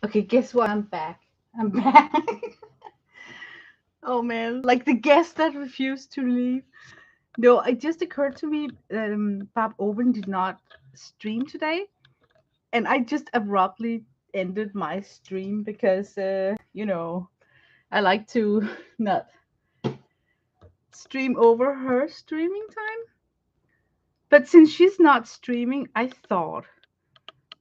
Okay, guess what? I'm back. I'm back. Oh man, like the guest that refused to leave. No, it just occurred to me Bob Owen did not stream today, and I just abruptly ended my stream because I like to not stream over her streaming time. But since she's not streaming, I thought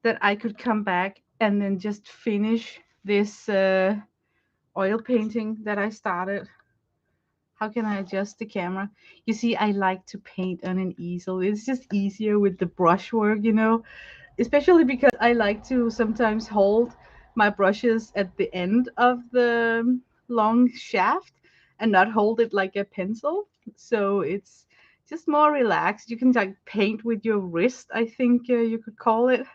that I could come back and then just finish this oil painting that I started. How can I adjust the camera? You see, I like to paint on an easel. It's just easier with the brushwork. Especially because I like to sometimes hold my brushes at the end of the long shaft and not hold it like a pencil. So it's just more relaxed. You can like paint with your wrist, I think you could call it.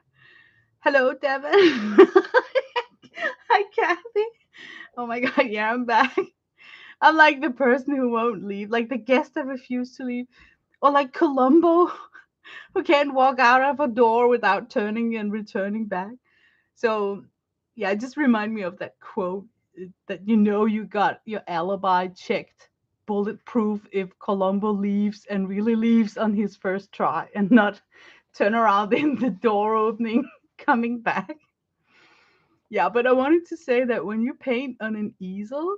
Hello, Devin. Hi, Kathy. Oh my God, yeah, I'm back. I'm like the person who won't leave, like the guest that refused to leave, or like Columbo who can't walk out of a door without turning and returning back. So, yeah, it just remind me of that quote that you got your alibi checked, bulletproof if Columbo leaves and really leaves on his first try and not turn around in the door opening coming back. Yeah, but I wanted to say that when you paint on an easel,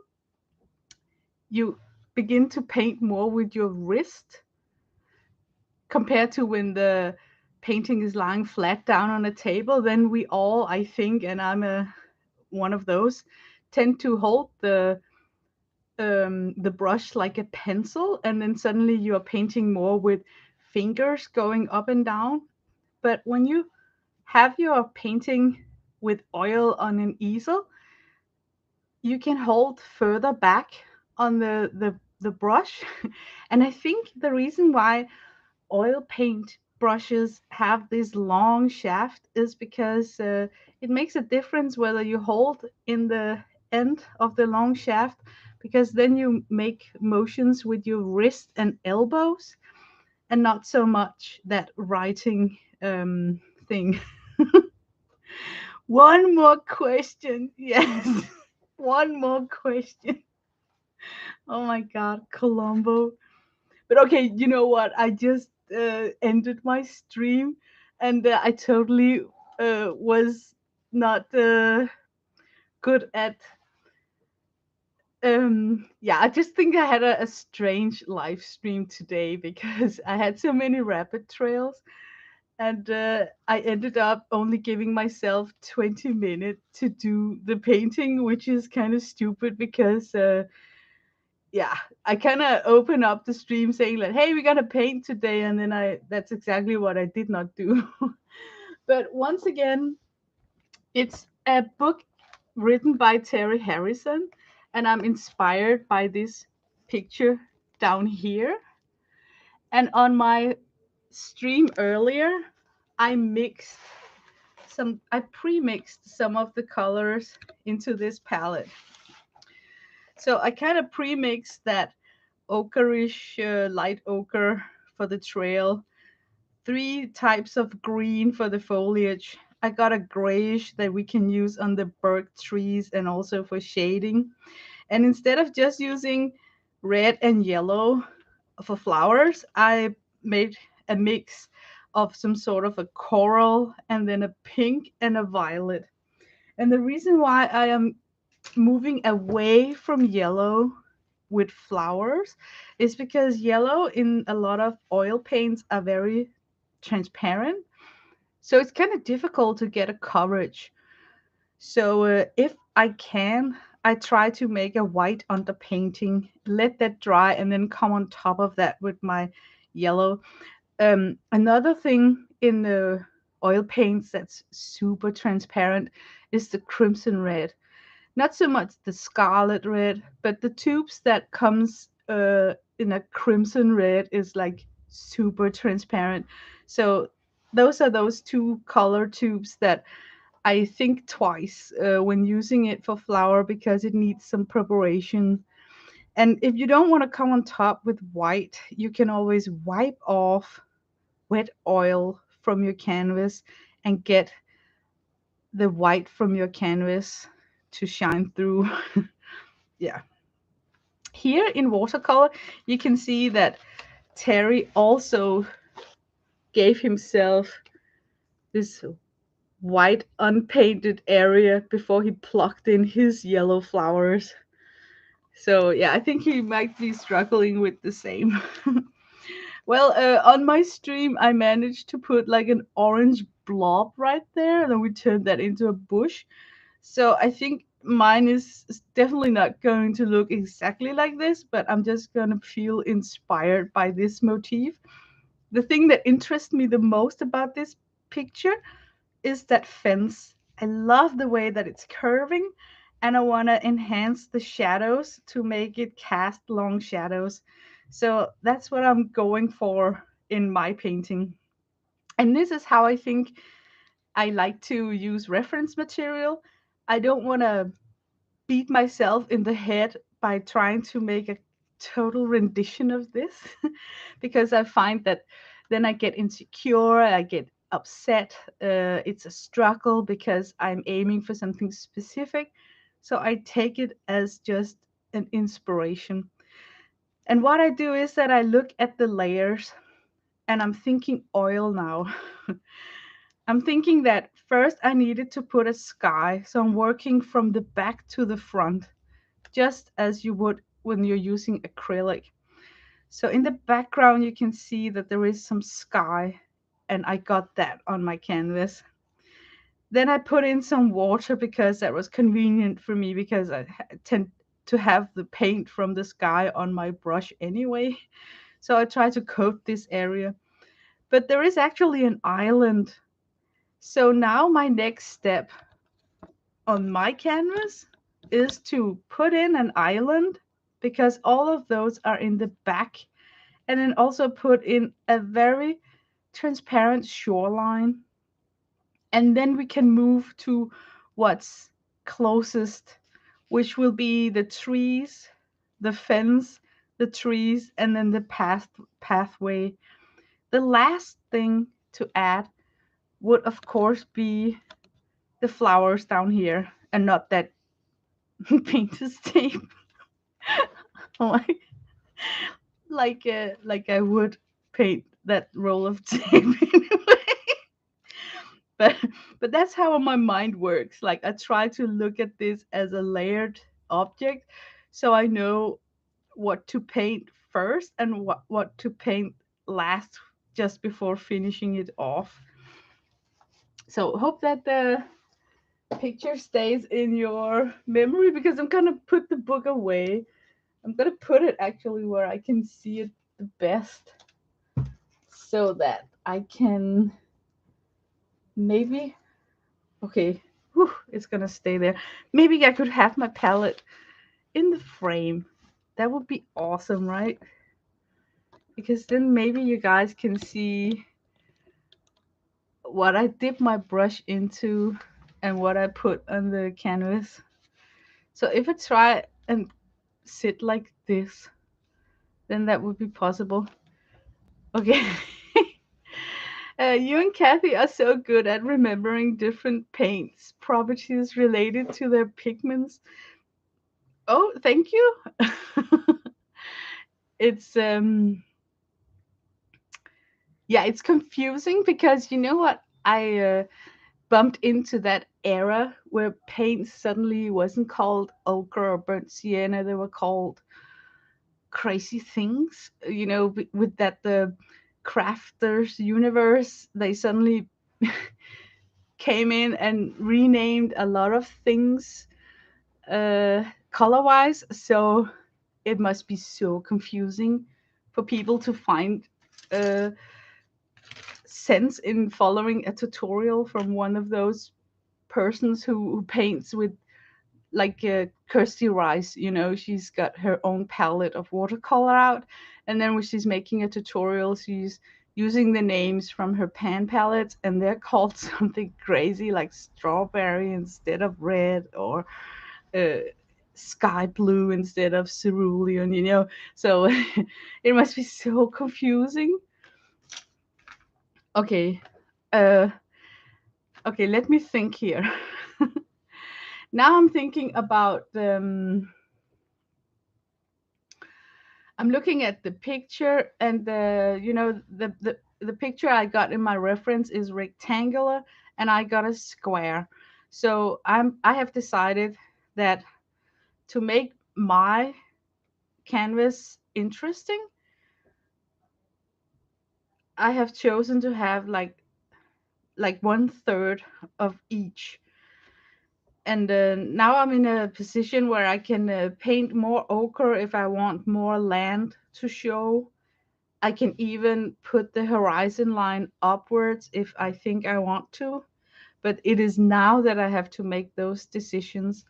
you begin to paint more with your wrist compared to when the painting is lying flat down on a table. Then we all, I think, and I'm a one of those, tend to hold the brush like a pencil, and then suddenly you are painting more with fingers going up and down. But when you have your painting with oil on an easel, you can hold further back on the brush. And I think the reason why oil paint brushes have this long shaft is because it makes a difference whether you hold in the end of the long shaft, because then you make motions with your wrist and elbows and not so much that writing thing. One more question. Yes. One more question. Oh my God, Colombo. But okay, you know what? I just ended my stream, and I totally was not good at. Yeah, I just think I had a strange live stream today because I had so many rapid trails, and I ended up only giving myself 20 minutes to do the painting, which is kind of stupid because yeah, I kind of open up the stream saying like, "Hey, we're gonna paint today," and then that's exactly what I did not do. But once again, it's a book written by Terry Harrison, and I'm inspired by this picture down here. And on my stream earlier, I pre-mixed some of the colors into this palette. So I kind of pre-mixed that ochreish, light ochre for the trail, three types of green for the foliage. I got a grayish that we can use on the birch trees and also for shading. And instead of just using red and yellow for flowers, I made a mix of some sort of a coral and then a pink and a violet. And the reason why I am moving away from yellow with flowers is because yellow in a lot of oil paints are very transparent. So it's kind of difficult to get a coverage. So if I can, I try to make a white underpainting, let that dry, and then come on top of that with my yellow. Another thing in the oil paints that's super transparent is the crimson red. Not so much the scarlet red, but the tubes that comes in a crimson red is like super transparent. So those are those two color tubes that I think twice when using it for flower because it needs some preparation. And if you don't want to come on top with white, you can always wipe off wet oil from your canvas and get the white from your canvas to shine through. Yeah. Here in watercolor, you can see that Terry also gave himself this white unpainted area before he plucked in his yellow flowers. So yeah, I think he might be struggling with the same. Well, on my stream, I managed to put like an orange blob right there, and then we turned that into a bush. So I think mine is definitely not going to look exactly like this, but I'm just going to feel inspired by this motif. The thing that interests me the most about this picture is that fence. I love the way that it's curving, and I want to enhance the shadows to make it cast long shadows. So that's what I'm going for in my painting. And this is how I think I like to use reference material. I don't want to beat myself in the head by trying to make a total rendition of this because I find that then I get insecure, I get upset. It's a struggle because I'm aiming for something specific. So I take it as just an inspiration. And what I do is that I look at the layers and I'm thinking oil now. I'm thinking that first I needed to put a sky. So I'm working from the back to the front just as you would when you're using acrylic. So in the background, you can see that there is some sky, and I got that on my canvas. Then I put in some water because that was convenient for me because I tend to have the paint from the sky on my brush anyway. So I try to coat this area. But there is actually an island. So now my next step on my canvas is to put in an island because all of those are in the back, and then also put in a very transparent shoreline, and then we can move to what's closest, which will be the trees, the fence, the trees, and then the pathway. The last thing to add would of course be the flowers down here, and not that painter's tape. Oh my, like I would paint that roll of tape anyway. But but that's how my mind works. Like I try to look at this as a layered object, so I know what to paint first and what to paint last, just before finishing it off. So hope that the picture stays in your memory, because I'm gonna put the book away. I'm gonna put it actually where I can see it the best, so that I can maybe, okay, whew, it's gonna stay there. Maybe I could have my palette in the frame. That would be awesome, right? Because then maybe you guys can see what I dip my brush into and what I put on the canvas. So if I try and sit like this, then that would be possible. Okay. You and Kathy are so good at remembering different paints properties related to their pigments. Oh, thank you. It's yeah, it's confusing because you know what? I bumped into that era where paints suddenly wasn't called ochre or burnt sienna, they were called crazy things. You know, with that the crafters universe, they suddenly came in and renamed a lot of things color wise. So it must be so confusing for people to find uh, sense in following a tutorial from one of those persons who paints with, like Kirsty Rice. You know, she's got her own palette of watercolor out, and then when she's making a tutorial, she's using the names from her pan palettes, and they're called something crazy like strawberry instead of red, or uh, sky blue instead of cerulean. You know, so it must be so confusing. Okay. uh Okay, let me think here. Now I'm thinking about I'm looking at the picture, and the picture I got in my reference is rectangular, and I got a square. So I have decided that to make my canvas interesting, I have chosen to have like one third of each. And now I'm in a position where I can paint more ochre if I want more land to show. I can even put the horizon line upwards if I think I want to. But it is now that I have to make those decisions.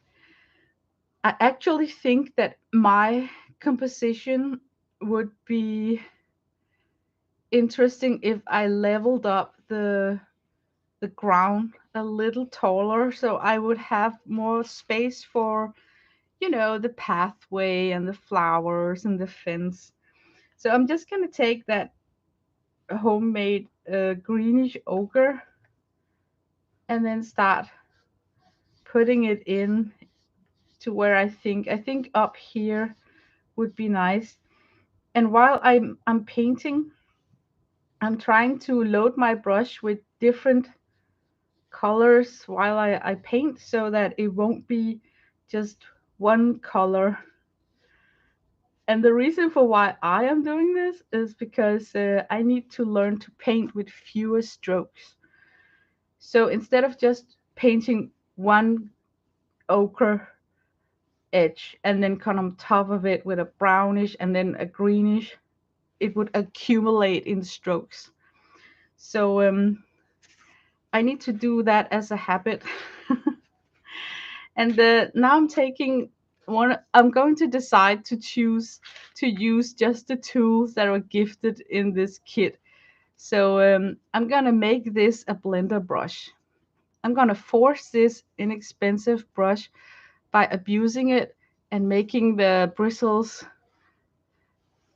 I actually think that my composition would be interesting if I leveled up the ground a little taller, so I would have more space for, the pathway and the flowers and the fence. So I'm just gonna take that homemade greenish ochre and then start putting it in to where I think up here would be nice. And while I'm painting, I'm trying to load my brush with different colors while I paint so that it won't be just one color. And the reason for why I am doing this is because I need to learn to paint with fewer strokes. So instead of just painting one ochre edge and then come on top of it with a brownish and then a greenish, it would accumulate in strokes. So I need to do that as a habit. And now I'm taking one. I'm going to decide to choose to use just the tools that are gifted in this kit. So I'm gonna make this a blender brush. I'm gonna force this inexpensive brush by abusing it and making the bristles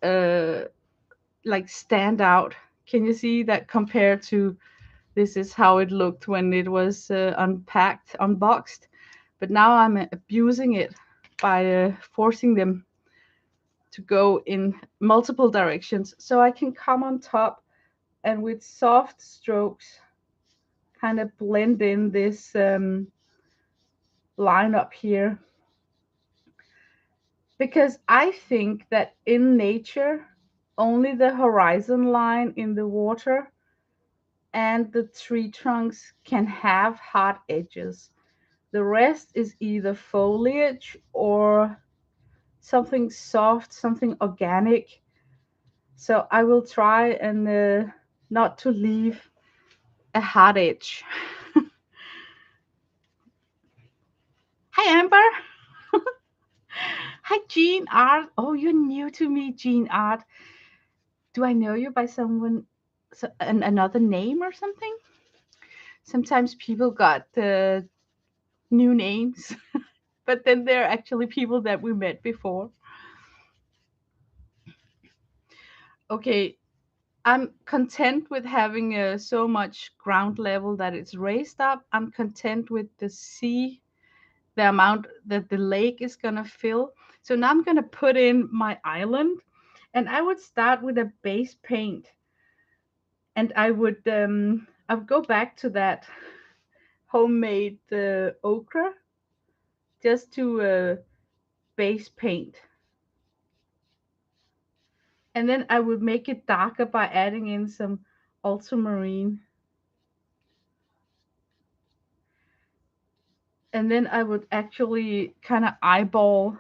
uh, like stand out. Can you see that compared to this is how it looked when it was unpacked, unboxed? But now I'm abusing it by forcing them to go in multiple directions so I can come on top and with soft strokes kind of blend in this line up here, because I think that in nature only the horizon line in the water and the tree trunks can have hard edges. The rest is either foliage or something soft, something organic. So I will try and not to leave a hard edge. Hi, Amber. Hi, Jean Art. Oh, you're new to me, Jean Art. Do I know you by someone, another name or something? Sometimes people got new names, but then they're actually people that we met before. Okay, I'm content with having so much ground level that it's raised up. I'm content with the sea, the amount that the lake is going to fill. So now I'm going to put in my island, and I would start with a base paint, and I would go back to that homemade ochre just to base paint. And then I would make it darker by adding in some ultramarine. And then I would actually kind of eyeball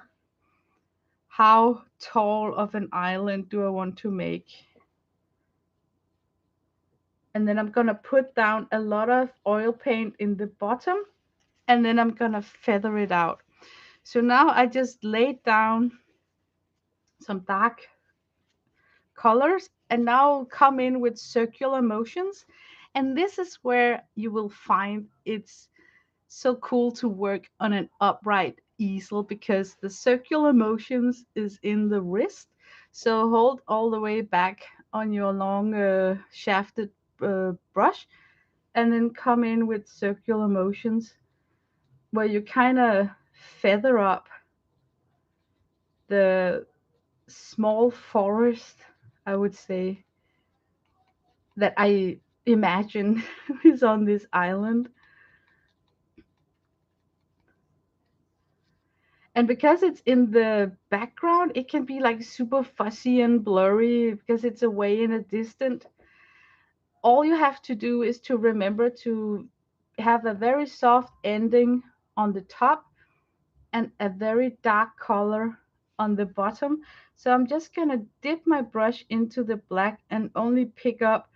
how tall of an island do I want to make. And then I'm going to put down a lot of oil paint in the bottom, and then I'm going to feather it out. So now I just laid down some dark colors and now come in with circular motions. And this is where you will find it's so cool to work on an upright easel, because the circular motions is in the wrist. So hold all the way back on your long shafted brush and then come in with circular motions where you kind of feather up the small forest, I would say, that I imagine is on this island. And because it's in the background, it can be like super fuzzy and blurry because it's away in a distant. All you have to do is to remember to have a very soft ending on the top and a very dark color on the bottom. So I'm just gonna dip my brush into the black and only pick up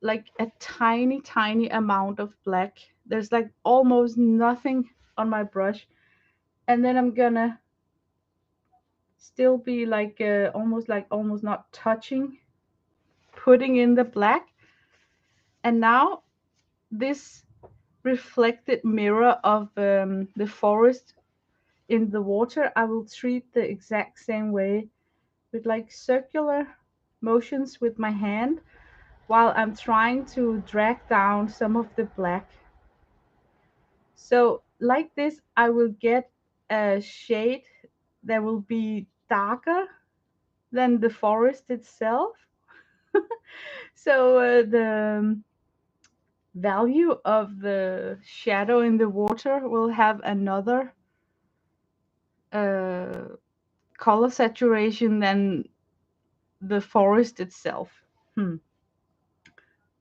like a tiny, tiny amount of black. There's like almost nothing on my brush. And then I'm gonna still be like almost not touching, putting in the black. And now this reflected mirror of the forest in the water, I will treat the exact same way with like circular motions with my hand while I'm trying to drag down some of the black. So like this, I will get a shade that will be darker than the forest itself. So the value of the shadow in the water will have another uh, color saturation than the forest itself. Hmm.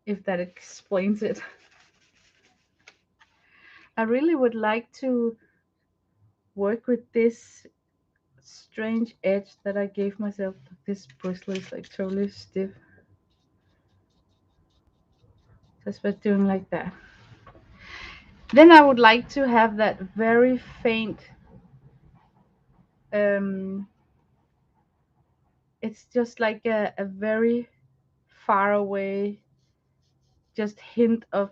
If that explains it. I really would like to work with this strange edge that I gave myself. This bristle is like totally stiff. Just by doing like that. Then I would like to have that very faint, um, it's just like a very far away, just hint of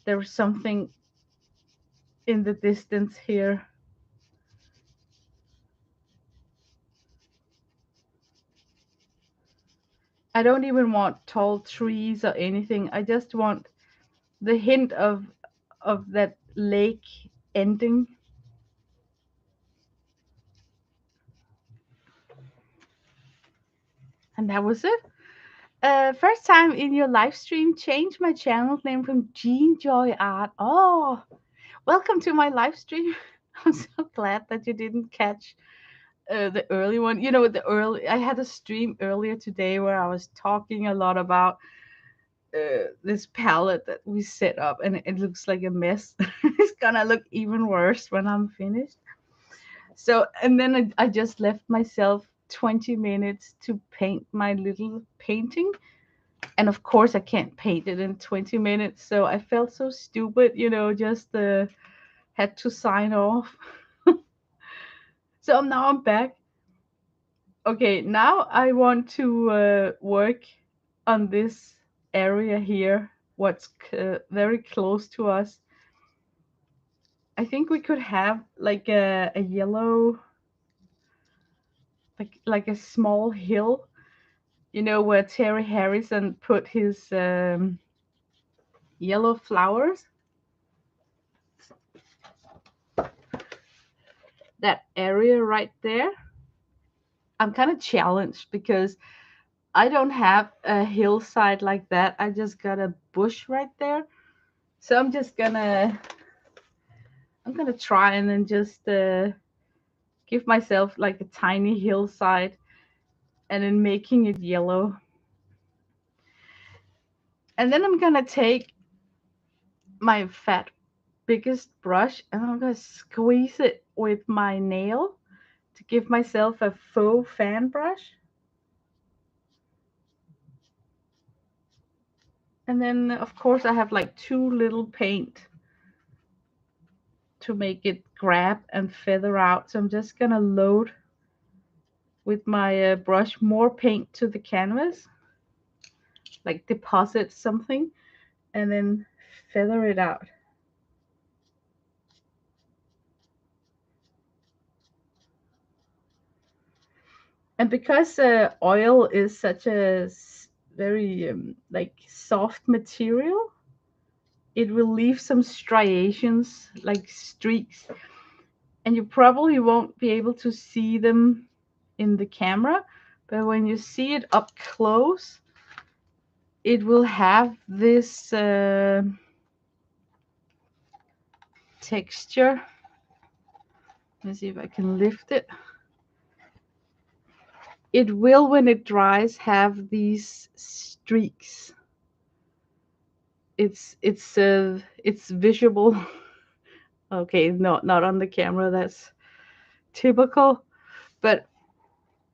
there's something in the distance here. I don't even want tall trees or anything. I just want the hint of that lake ending. And that was it. First time in your live stream, change my channel name from Jean Joy Art. Oh, welcome to my live stream. I'm so glad that you didn't catch the early one. You know, the early I had a stream earlier today where I was talking a lot about this palette that we set up, and it looks like a mess. It's gonna look even worse when I'm finished. So, and then I just left myself 20 minutes to paint my little painting. And of course, I can't paint it in 20 minutes. So I felt so stupid, just had to sign off. So now I'm back. Okay, now I want to work on this area here, what's very close to us. I think we could have like a yellow, like a small hill, where Terry Harrison put his yellow flowers. That area right there. I'm kind of challenged because I don't have a hillside like that. I just got a bush right there. So I'm gonna try and then just give myself like a tiny hillside and then making it yellow. And then I'm gonna take my fat biggest brush and I'm gonna squeeze it with my nail to give myself a faux fan brush. And then of course I have like too little paint to make it grab and feather out. So I'm just gonna load with my brush more paint to the canvas, like deposit something and then feather it out. And because oil is such a very like soft material, it will leave some striations, like streaks, and you probably won't be able to see them in the camera, but when you see it up close, it will have this texture. Let's see if I can lift it. It will, when it dries, have these streaks. It's visible. Okay, no, not on the camera. That's typical. But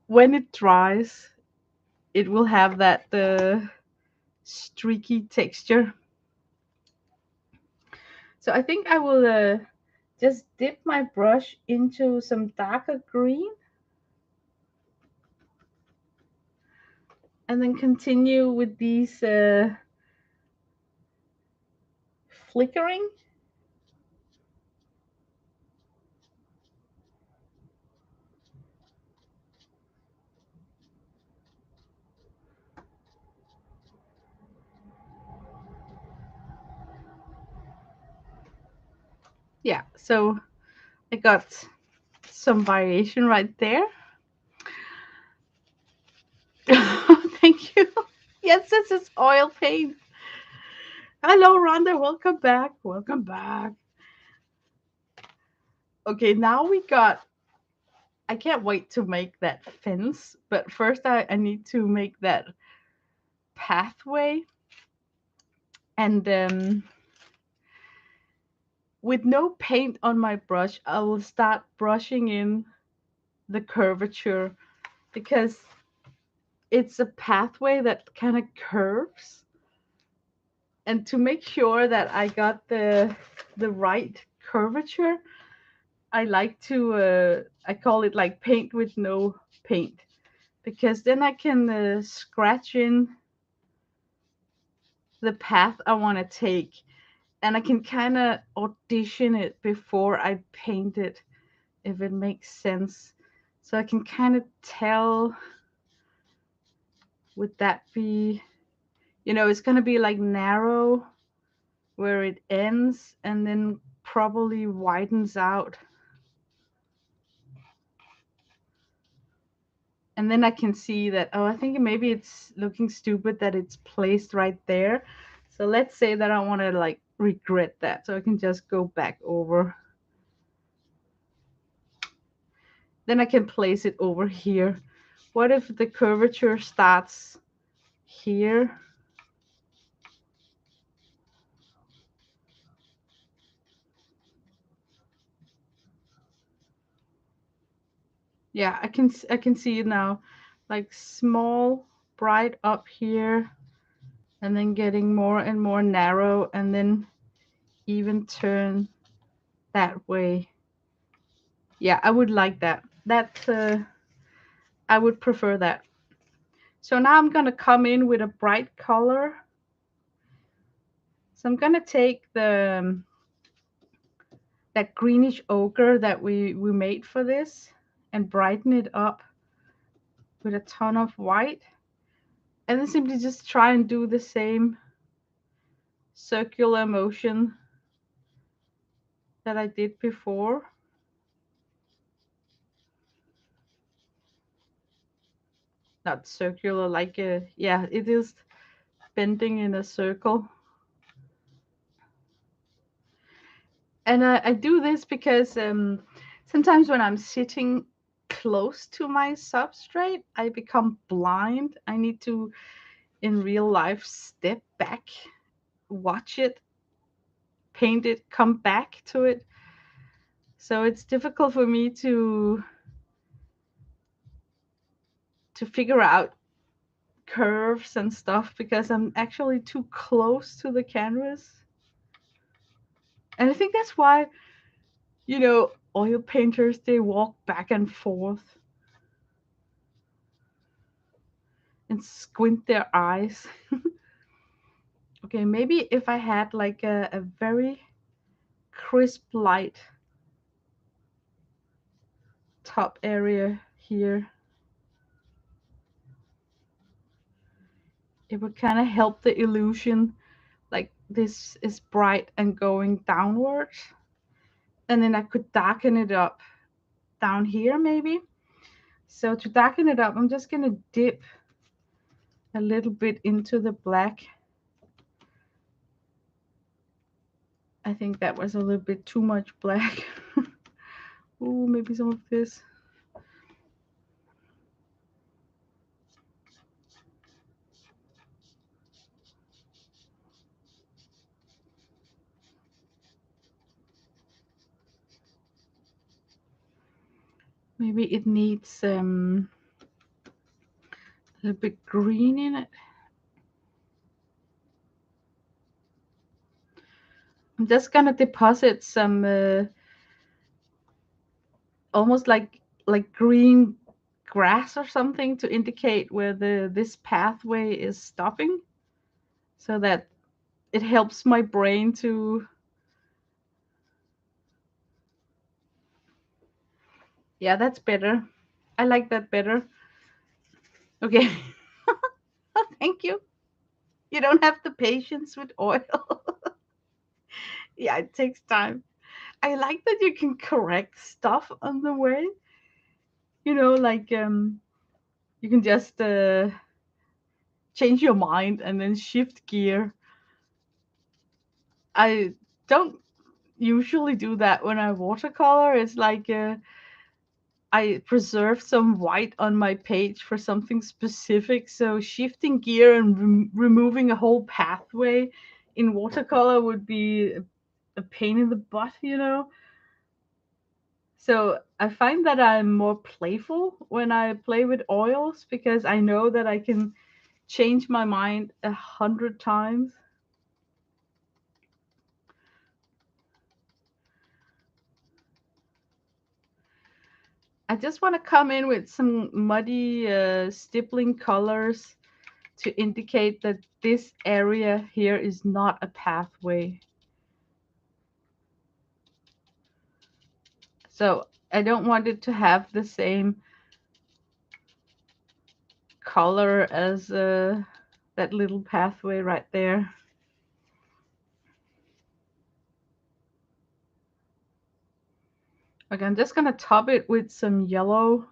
when it dries, it will have that streaky texture. So I think I will just dip my brush into some darker green and then continue with these flickering. Yeah, so I got some variation right there. Thank you. Yes, this is oil paint. Hello, Rhonda. Welcome back. Welcome back. Okay, now we got. I can't wait to make that fence, but first I need to make that pathway. And with no paint on my brush, I will start brushing in the curvature because it's a pathway that kind of curves. And to make sure that I got the right curvature, I like to I call it like paint with no paint, because then I can scratch in the path I want to take, and I can kind of audition it before I paint it, if it makes sense. So I can kind of tell, would that be, it's going to be like narrow where it ends and then probably widens out. And then I can see that, oh, I think maybe it's looking stupid that it's placed right there. So let's say that I want to like regret that. So I can just go back over. Then I can place it over here. What if the curvature starts here? Yeah, I can see it now, like small, bright up here, and then getting more and more narrow, and then even turn that way. Yeah, I would like that. I would prefer that. So now I'm gonna come in with a bright color. So I'm gonna take that greenish ochre that we made for this and brighten it up with a ton of white. And then simply just try and do the same circular motion that I did before. Not circular, like yeah, it is bending in a circle. And I do this because sometimes when I'm sitting close to my substrate, I become blind. I need to, in real life, step back, watch it, paint it, come back to it. So it's difficult for me to figure out curves and stuff because I'm actually too close to the canvas. And I think that's why, oil painters, they walk back and forth and squint their eyes. Okay, maybe if I had like a very crisp light top area here, it would kind of help the illusion, like this is bright and going downwards. And then I could darken it up down here maybe. So to darken it up, I'm just going to dip a little bit into the black. I think that was a little bit too much black. Ooh, maybe some of this. Maybe it needs a little bit green in it. I'm just gonna deposit some almost like green grass or something to indicate where this pathway is stopping, so that it helps my brain to. Yeah, that's better. I like that better. Okay. Thank you. You don't have the patience with oil. Yeah, it takes time. I like that you can correct stuff on the way. Like you can just change your mind and then shift gear. I don't usually do that when I watercolor. It's like I preserve some white on my page for something specific. So shifting gear and removing a whole pathway in watercolor would be a pain in the butt. So I find that I'm more playful when I play with oils because I know that I can change my mind 100 times. I just want to come in with some muddy stippling colors to indicate that this area here is not a pathway. So I don't want it to have the same color as that little pathway right there. Okay, I'm just going to top it with some yellow.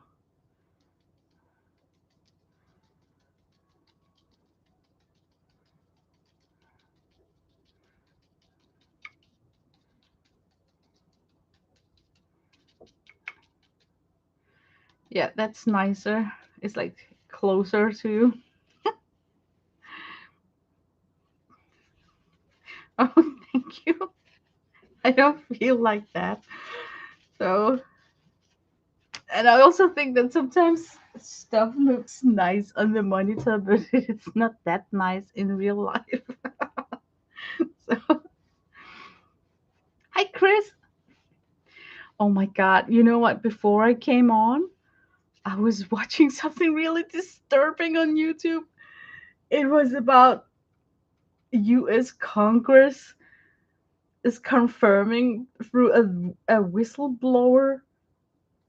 Yeah, that's nicer. It's like closer to. Oh, thank you. I don't feel like that. So, and I also think that sometimes stuff looks nice on the monitor, but it's not that nice in real life. So, hi, Chris. Oh my God. You know what? Before I came on, I was watching something really disturbing on YouTube. It was about US Congress is confirming through a whistleblower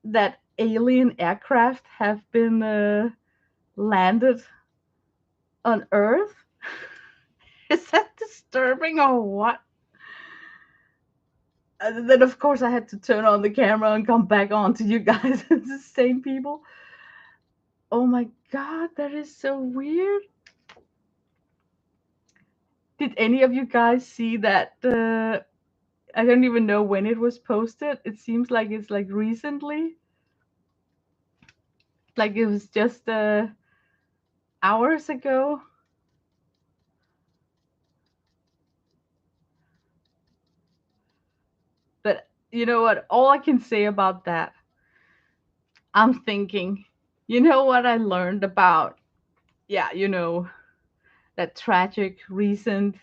that alien aircraft have been landed on Earth. Is that disturbing or what? And then, of course, I had to turn on the camera and come back on to you guys. It's the same people. Oh my God, that is so weird. Did any of you guys see that? I don't even know when it was posted. It seems like it's like recently. Like it was just hours ago. But you know what? All I can say about that, I'm thinking, you know what I learned about, yeah, that tragic recent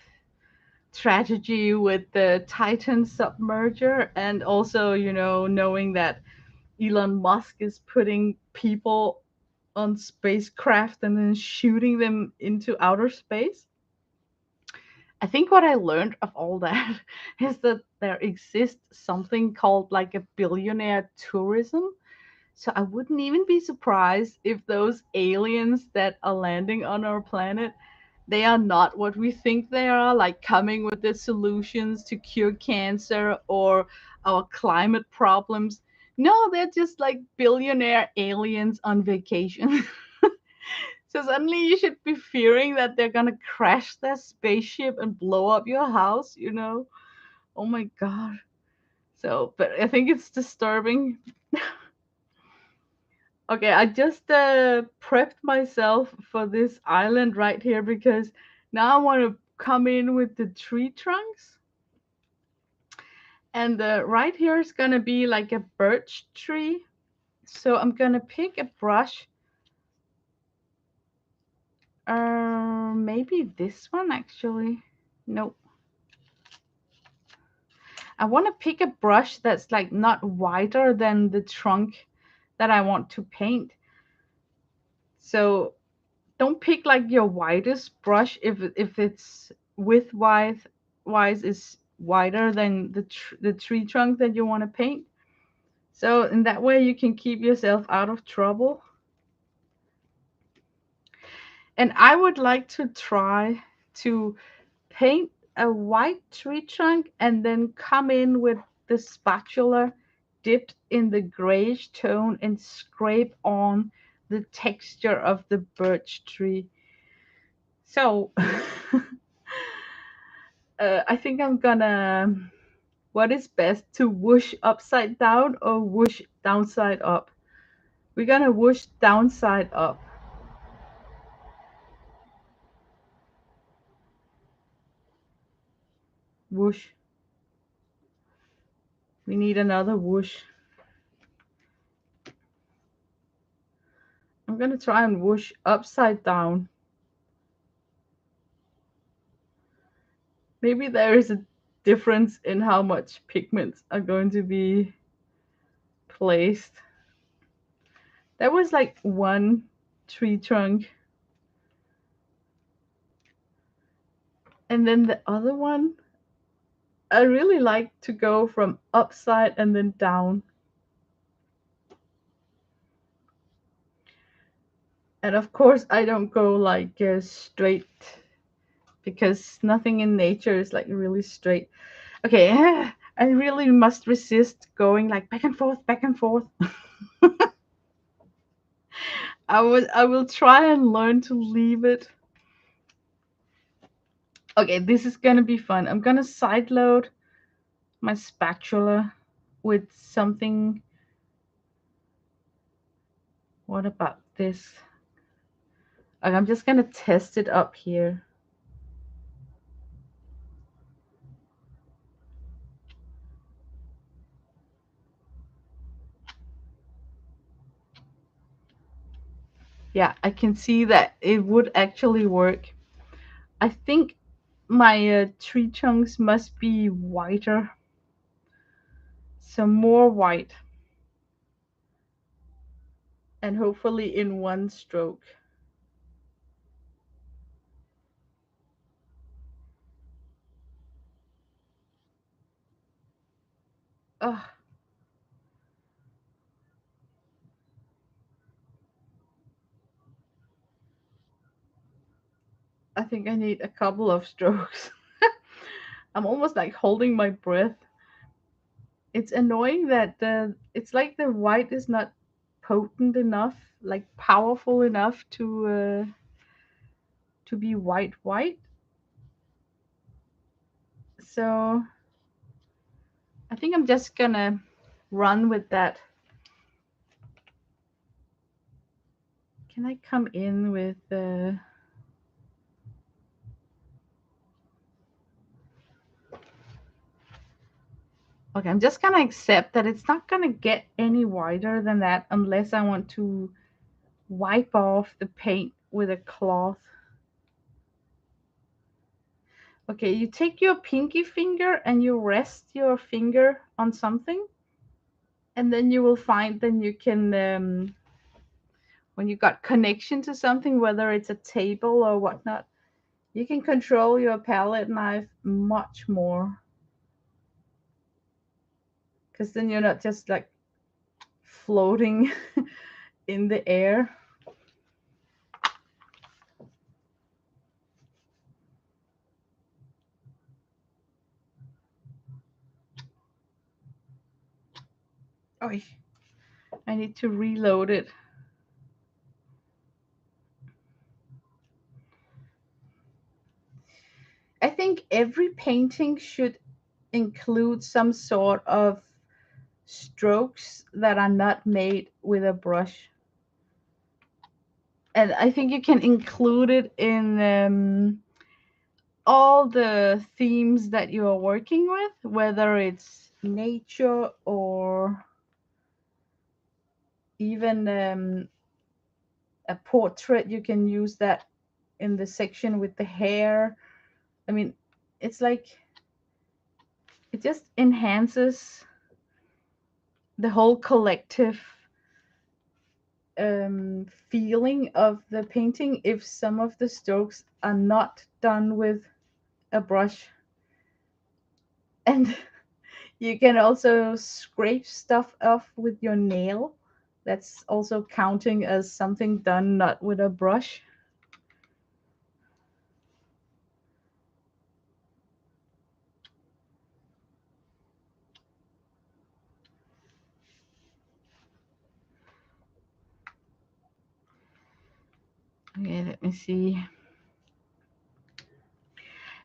tragedy with the Titan submerger, and also, knowing that Elon Musk is putting people on spacecraft and then shooting them into outer space. I think what I learned of all that is that there exists something called like a billionaire tourism. So I wouldn't even be surprised if those aliens that are landing on our planet, they are not what we think they are, like coming with the solutions to cure cancer or our climate problems. No, they're just like billionaire aliens on vacation. So suddenly you should be fearing that they're gonna crash their spaceship and blow up your house, you know? Oh my god. So, but I think it's disturbing. Okay, I just prepped myself for this island right here because now I want to come in with the tree trunks. And right here is going to be like a birch tree. So I'm going to pick a brush. Maybe this one actually. Nope. I want to pick a brush that's like not wider than the trunk that I want to paint. So don't pick like your widest brush if it's width wise is wider than the tree trunk that you want to paint. So in that way you can keep yourself out of trouble. And I would like to try to paint a white tree trunk and then come in with the spatula dipped in the grayish tone and scrape on the texture of the birch tree. So I think I'm gonna. What is best, to whoosh upside down or whoosh downside up? We're gonna whoosh downside up. Whoosh. We need another whoosh. I'm gonna try and whoosh upside down. Maybe there is a difference in how much pigments are going to be placed. That was like one tree trunk. And then the other one, I really like to go from upside and then down. And of course, I don't go like straight because nothing in nature is like really straight. Okay, I really must resist going like back and forth, back and forth. I will try and learn to leave it. Okay, this is gonna be fun. I'm gonna side load my spatula with something. What about this? Okay, I'm just gonna test it up here. Yeah, I can see that it would actually work. I think my tree chunks must be whiter, some more white, and hopefully in one stroke. Ugh, I think I need a couple of strokes. I'm almost like holding my breath. It's annoying that it's like the white is not potent enough, like powerful enough to be white white. So I think I'm just gonna run with that. Can I come in with okay, I'm just gonna accept that it's not gonna get any wider than that unless I want to wipe off the paint with a cloth. Okay, you take your pinky finger and you rest your finger on something, and then you will find then you can when you got connection to something, whether it's a table or whatnot, you can control your palette knife much more because then you're not just like floating in the air. Oh, I need to reload it. I think every painting should include some sort of strokes that are not made with a brush. And I think you can include it in all the themes that you are working with, whether it's nature or even a portrait. You can use that in the section with the hair. I mean, it's like it just enhances the whole collective feeling of the painting if some of the strokes are not done with a brush. And you can also scrape stuff off with your nail. That's also counting as something done not with a brush. Okay, let me see.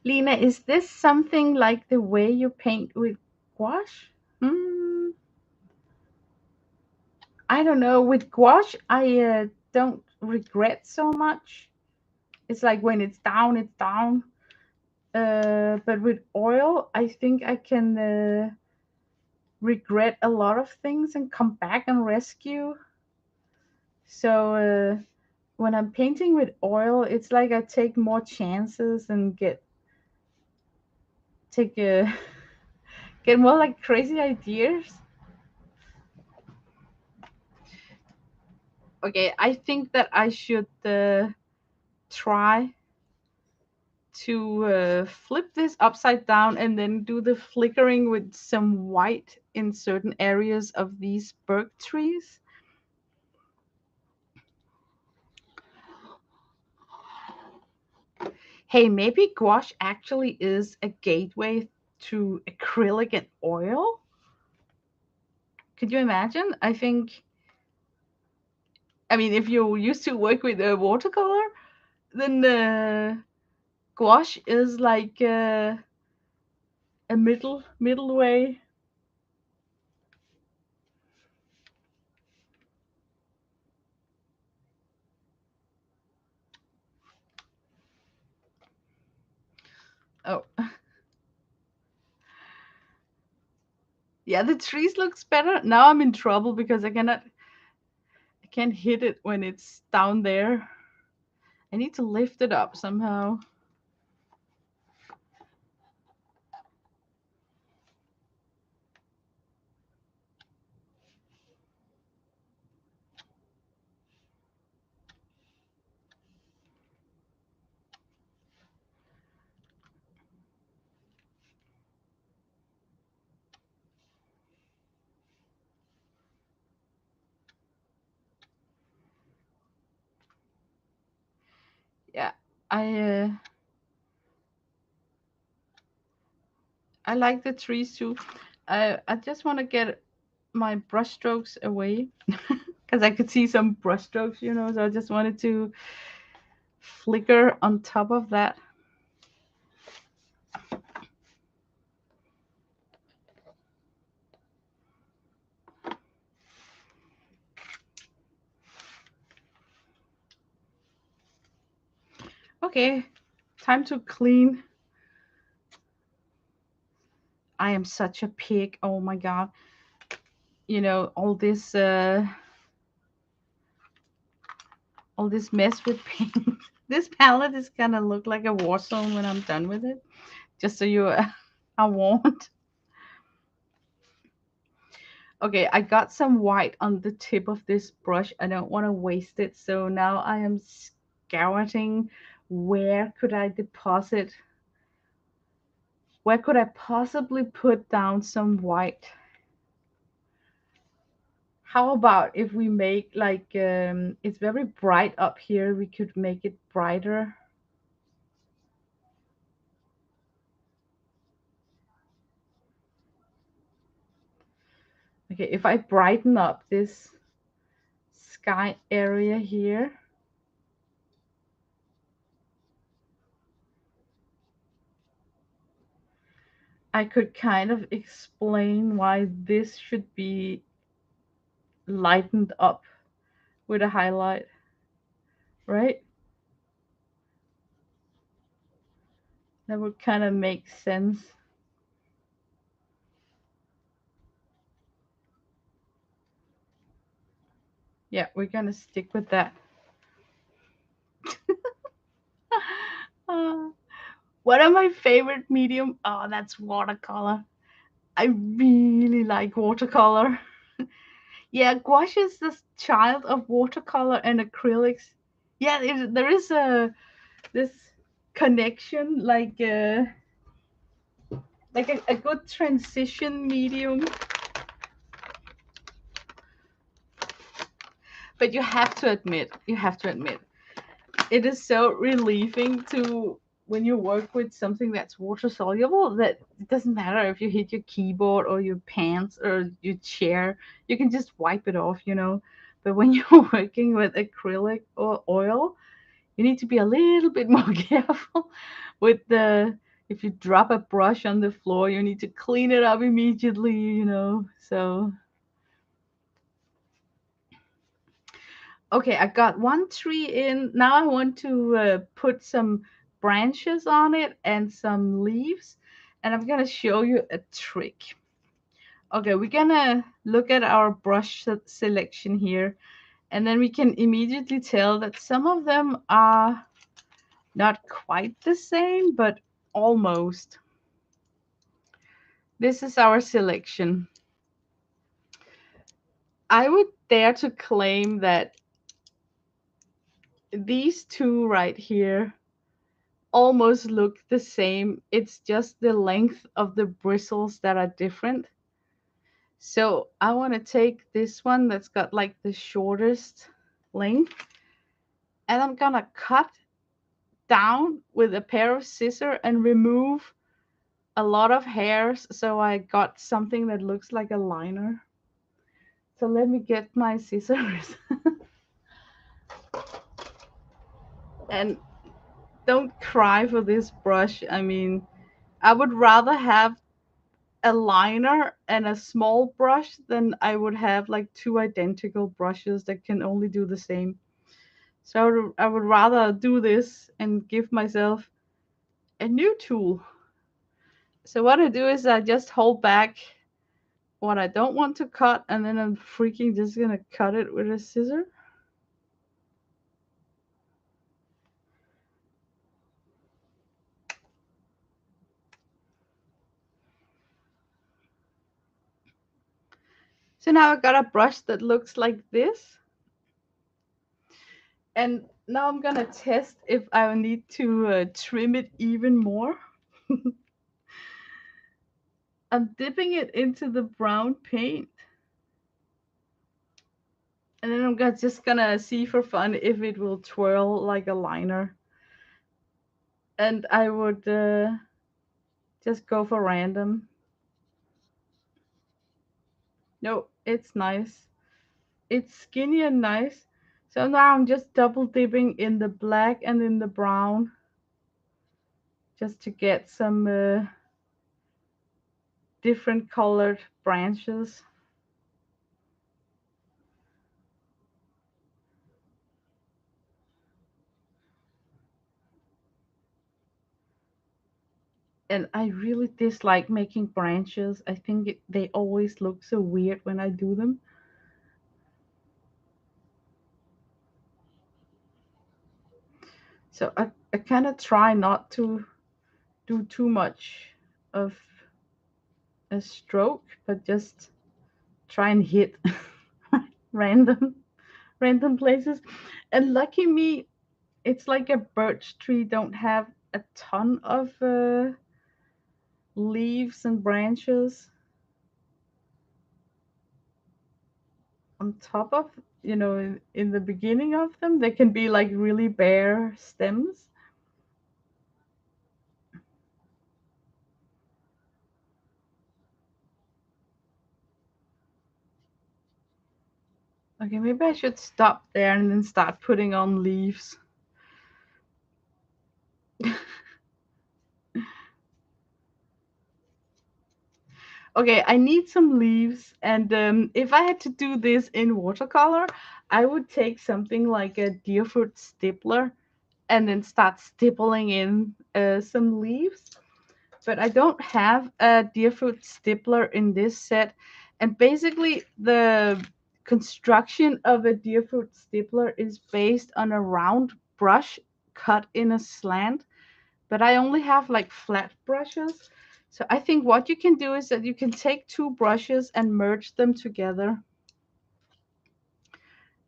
Lena, is this something like the way you paint with gouache? Hmm, I don't know. With gouache, I don't regret so much. It's like when it's down, it's down. But with oil, I think I can regret a lot of things and come back and rescue. So when I'm painting with oil, it's like I take more chances and take get more like crazy ideas. Okay, I think that I should try to flip this upside down and then do the flickering with some white in certain areas of these birch trees. Hey, maybe gouache actually is a gateway to acrylic and oil. Could you imagine? I mean, if you used to work with a watercolor, then gouache is like a middle way. Oh, yeah, the trees looks better. Now I'm in trouble because I can't hit it when it's down there. I need to lift it up somehow. Yeah, I uh, I like the trees too. I just want to get my brush strokes away because I could see some brush strokes, so I just wanted to flicker on top of that. Okay, time to clean. I am such a pig. Oh my god. All this mess with paint. This palette is gonna look like a war zone when I'm done with it. Just so you are warned. Okay, I got some white on the tip of this brush. I don't want to waste it. So now I am scouting where could I possibly put down some white. How about if we make like it's very bright up here, we could make it brighter. Okay, if I brighten up this sky area here, I could kind of explain why this should be lightened up with a highlight, right? That would kind of make sense. Yeah, we're gonna stick with that. Uh, one of my favorite medium, oh, that's watercolor. I really like watercolor. Yeah, gouache is the child of watercolor and acrylics. Yeah, there is a this connection, like a good transition medium. But you have to admit, it is so relieving to when you work with something that's water soluble that it doesn't matter if you hit your keyboard or your pants or your chair, you can just wipe it off, you know. But when you're working with acrylic or oil, you need to be a little bit more careful with the if you drop a brush on the floor, you need to clean it up immediately, you know. So okay, I got one tree in. Now I want to put some branches on it and some leaves, and I'm gonna show you a trick. Okay, we're gonna look at our brush selection here, and then we can immediately tell that some of them are not quite the same, but almost. This is our selection. I would dare to claim that these two right here almost look the same. It's just the length of the bristles that are different. So I want to take this one that's got like the shortest length, and I'm gonna cut down with a pair of scissors and remove a lot of hairs so I got something that looks like a liner. So let me get my scissors. And don't cry for this brush. I mean, I would rather have a liner and a small brush than I would have like two identical brushes that can only do the same. So I would rather do this and give myself a new tool. So what I do is I just hold back what I don't want to cut, and then I'm freaking just gonna cut it with a scissor. So now I got a brush that looks like this. And now I'm gonna test if I need to trim it even more. I'm dipping it into the brown paint. And then I'm just gonna see for fun if it will twirl like a liner. And I would just go for random. No, it's nice. It's skinny and nice. So now I'm just double dipping in the black and in the brown. Just to get some different colored branches. And I really dislike making branches. I think they always look so weird when I do them. So I kind of try not to do too much of a stroke, but just try and hit random random places. And lucky me, it's like a birch tree don't have a ton of leaves and branches on top of, in the beginning of them. They can be like really bare stems. Okay, maybe I should stop there and then start putting on leaves. Okay, I need some leaves, and if I had to do this in watercolor, I would take something like a Deerfoot stippler and then start stippling in some leaves. But I don't have a Deerfoot stippler in this set. And basically, the construction of a Deerfoot stippler is based on a round brush cut in a slant. But I only have like flat brushes. So I think what you can do is that you can take two brushes and merge them together.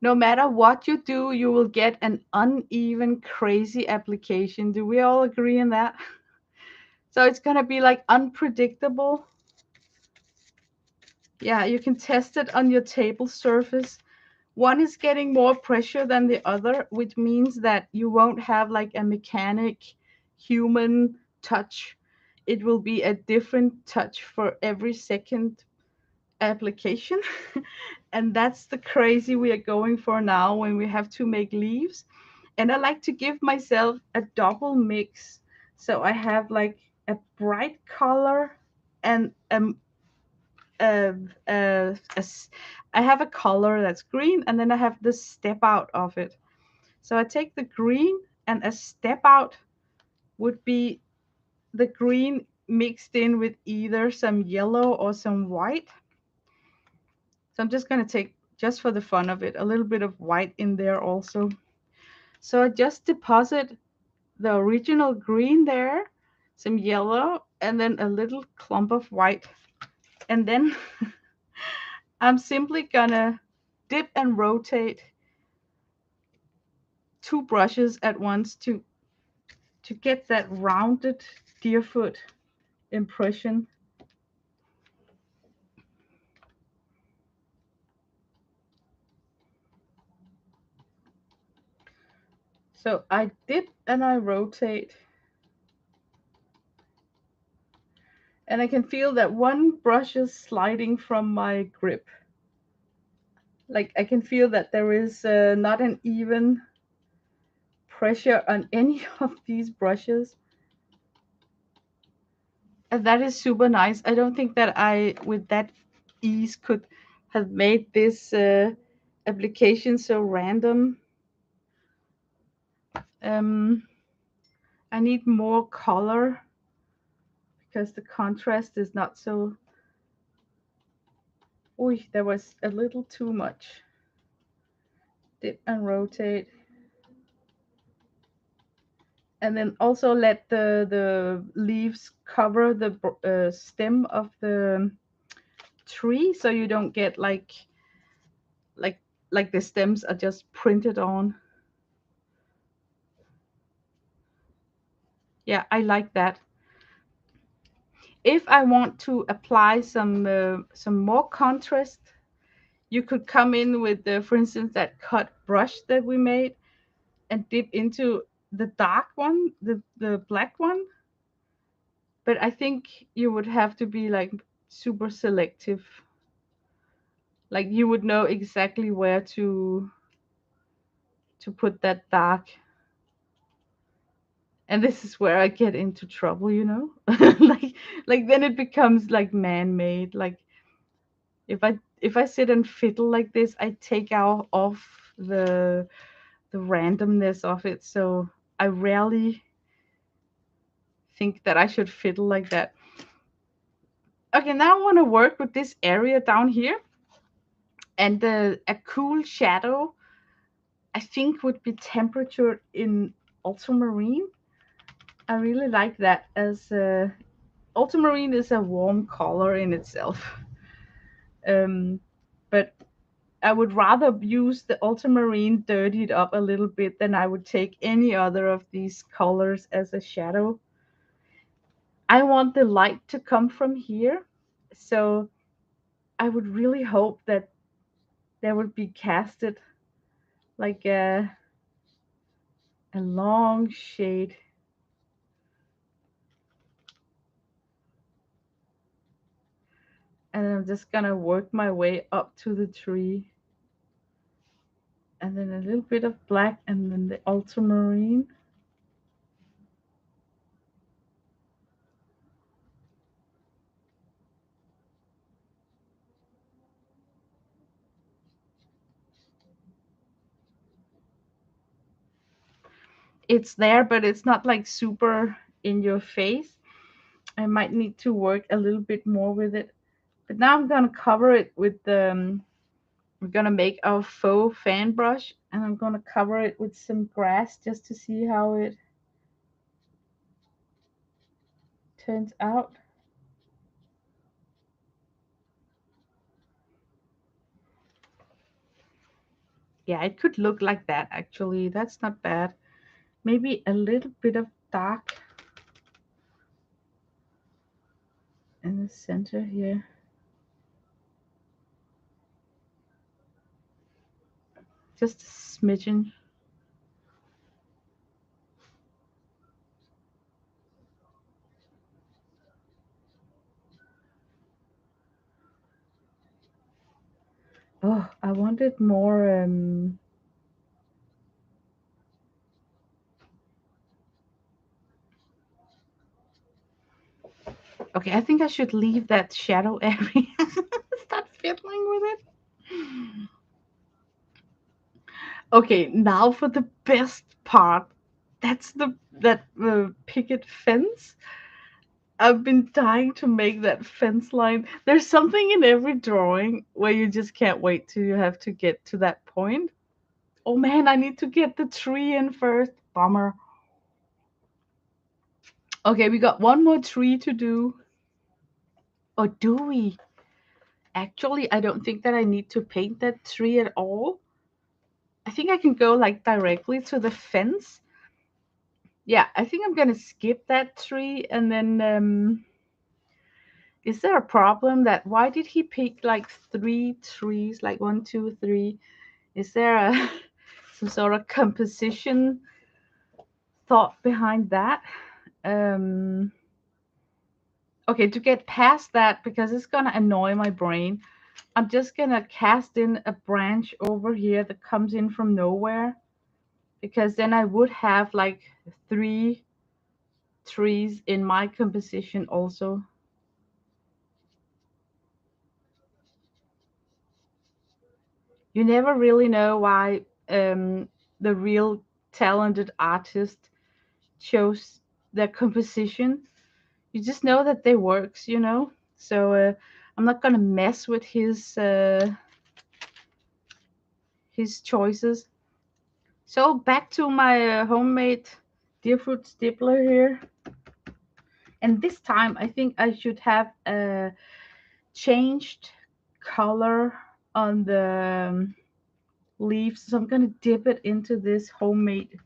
No matter what you do, you will get an uneven, crazy application. Do we all agree on that? So it's going to be like unpredictable. Yeah, you can test it on your table surface. One is getting more pressure than the other, which means that you won't have like a mechanic human touch. It will be a different touch for every second application. And that's the crazy we are going for now when we have to make leaves. And I like to give myself a double mix. So I have like a bright color and I have a color that's green, and then I have the step out of it. So I take the green, and a step out would be the green mixed in with either some yellow or some white. So I'm just going to take, just for the fun of it, a little bit of white in there also. So I just deposit the original green there, some yellow, and then a little clump of white. And then I'm simply gonna dip and rotate two brushes at once to get that rounded Deerfoot impression. So I dip and I rotate, and I can feel that one brush is sliding from my grip. Like I can feel that there is not an even pressure on any of these brushes. And that is super nice. I don't think that I, with that ease, could have made this application so random. Um, I need more color because the contrast is not so. Oh, there was a little too much. Dip and rotate. And then also let the leaves cover the stem of the tree so you don't get like like the stems are just printed on. Yeah, I like that. If I want to apply some more contrast, you could come in with the, for instance, that cut brush that we made and dip into the dark one, the black one. But I think you would have to be like super selective. Like you would know exactly where to put that dark. And this is where I get into trouble, you know? like like then it becomes like man-made. Like if I sit and fiddle like this, I take out off the randomness of it. So I rarely think that I should fiddle like that. Okay, now I want to work with this area down here, and a cool shadow I think would be temperature in ultramarine. I really like that, as ultramarine is a warm color in itself. Um, but I would rather use the ultramarine dirtied up a little bit than I would take any other of these colors as a shadow. I want the light to come from here. So I would really hope that there would be casted like a long shade. And I'm just gonna work my way up to the tree. And then a little bit of black, and then the ultramarine. It's there, but it's not like super in your face. I might need to work a little bit more with it. But now I'm gonna cover it with the. We're gonna make our faux fan brush, and I'm gonna cover it with some grass just to see how it turns out. Yeah, it could look like that actually. That's not bad. Maybe a little bit of dark in the center here. Just a smidgen. Oh, I wanted more. Okay, I think I should leave that shadow area. Start fiddling with it. Okay, now for the best part. That's that picket fence. I've been dying to make that fence line. There's something in every drawing where you just can't wait till you have to get to that point. Oh man, I need to get the tree in first. Bummer. Okay, we got one more tree to do. Or do we? Actually, I don't think that I need to paint that tree at all. I think I can go like directly to the fence. Yeah, I think I'm gonna skip that tree, and then is there a problem that why did he pick like three trees, like one, two, three? Is there a some sort of composition thought behind that? Um, okay, to get past that, because it's gonna annoy my brain, I'm just gonna cast in a branch over here that comes in from nowhere, because then I would have like three trees in my composition also. You never really know why the real talented artist chose their composition. You just know that they works, you know. So I'm not gonna mess with his choices. So back to my homemade Deerfoot stippler here, and this time I think I should have changed color on the leaves. So I'm gonna dip it into this homemade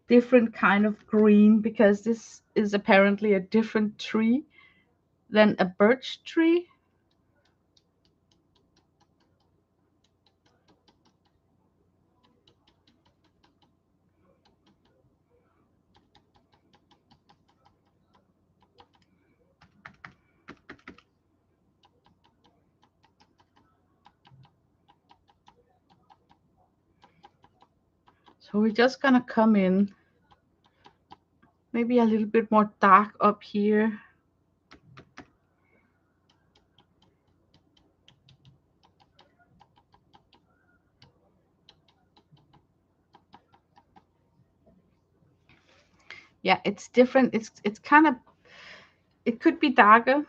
different kind of green, because this is apparently a different tree than a birch tree. So we're just gonna come in maybe a little bit more dark up here. Yeah, it's different. It's kind of, it could be darker.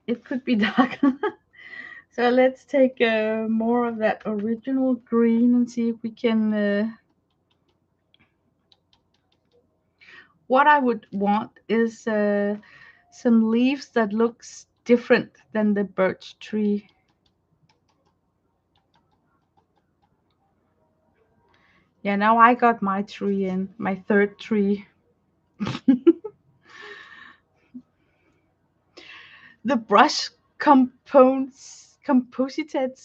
It could be darker. So let's take more of that original green and see if we can. What I would want is some leaves that looks different than the birch tree. Yeah, now I got my tree in, my third tree. The brush composites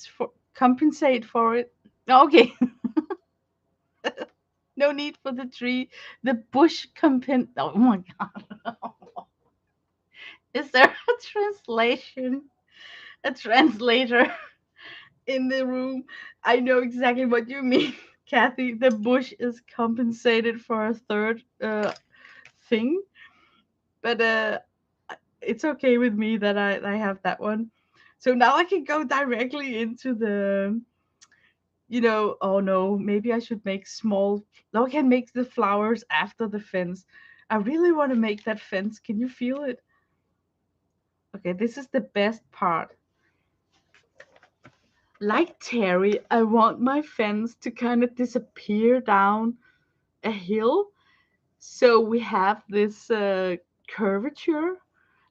for compensate for it. Okay, no need for the tree. The bush compen. Oh my god, is there a translation? A translator? in the room. I know exactly what you mean, Kathy. The bush is compensated for a third thing, but it's okay with me that I have that one. So now I can go directly into the, oh no, maybe I should make small. No, I can make the flowers after the fence. I really want to make that fence. Can you feel it? Okay, this is the best part. Like Terry, I want my fence to kind of disappear down a hill. So we have this curvature.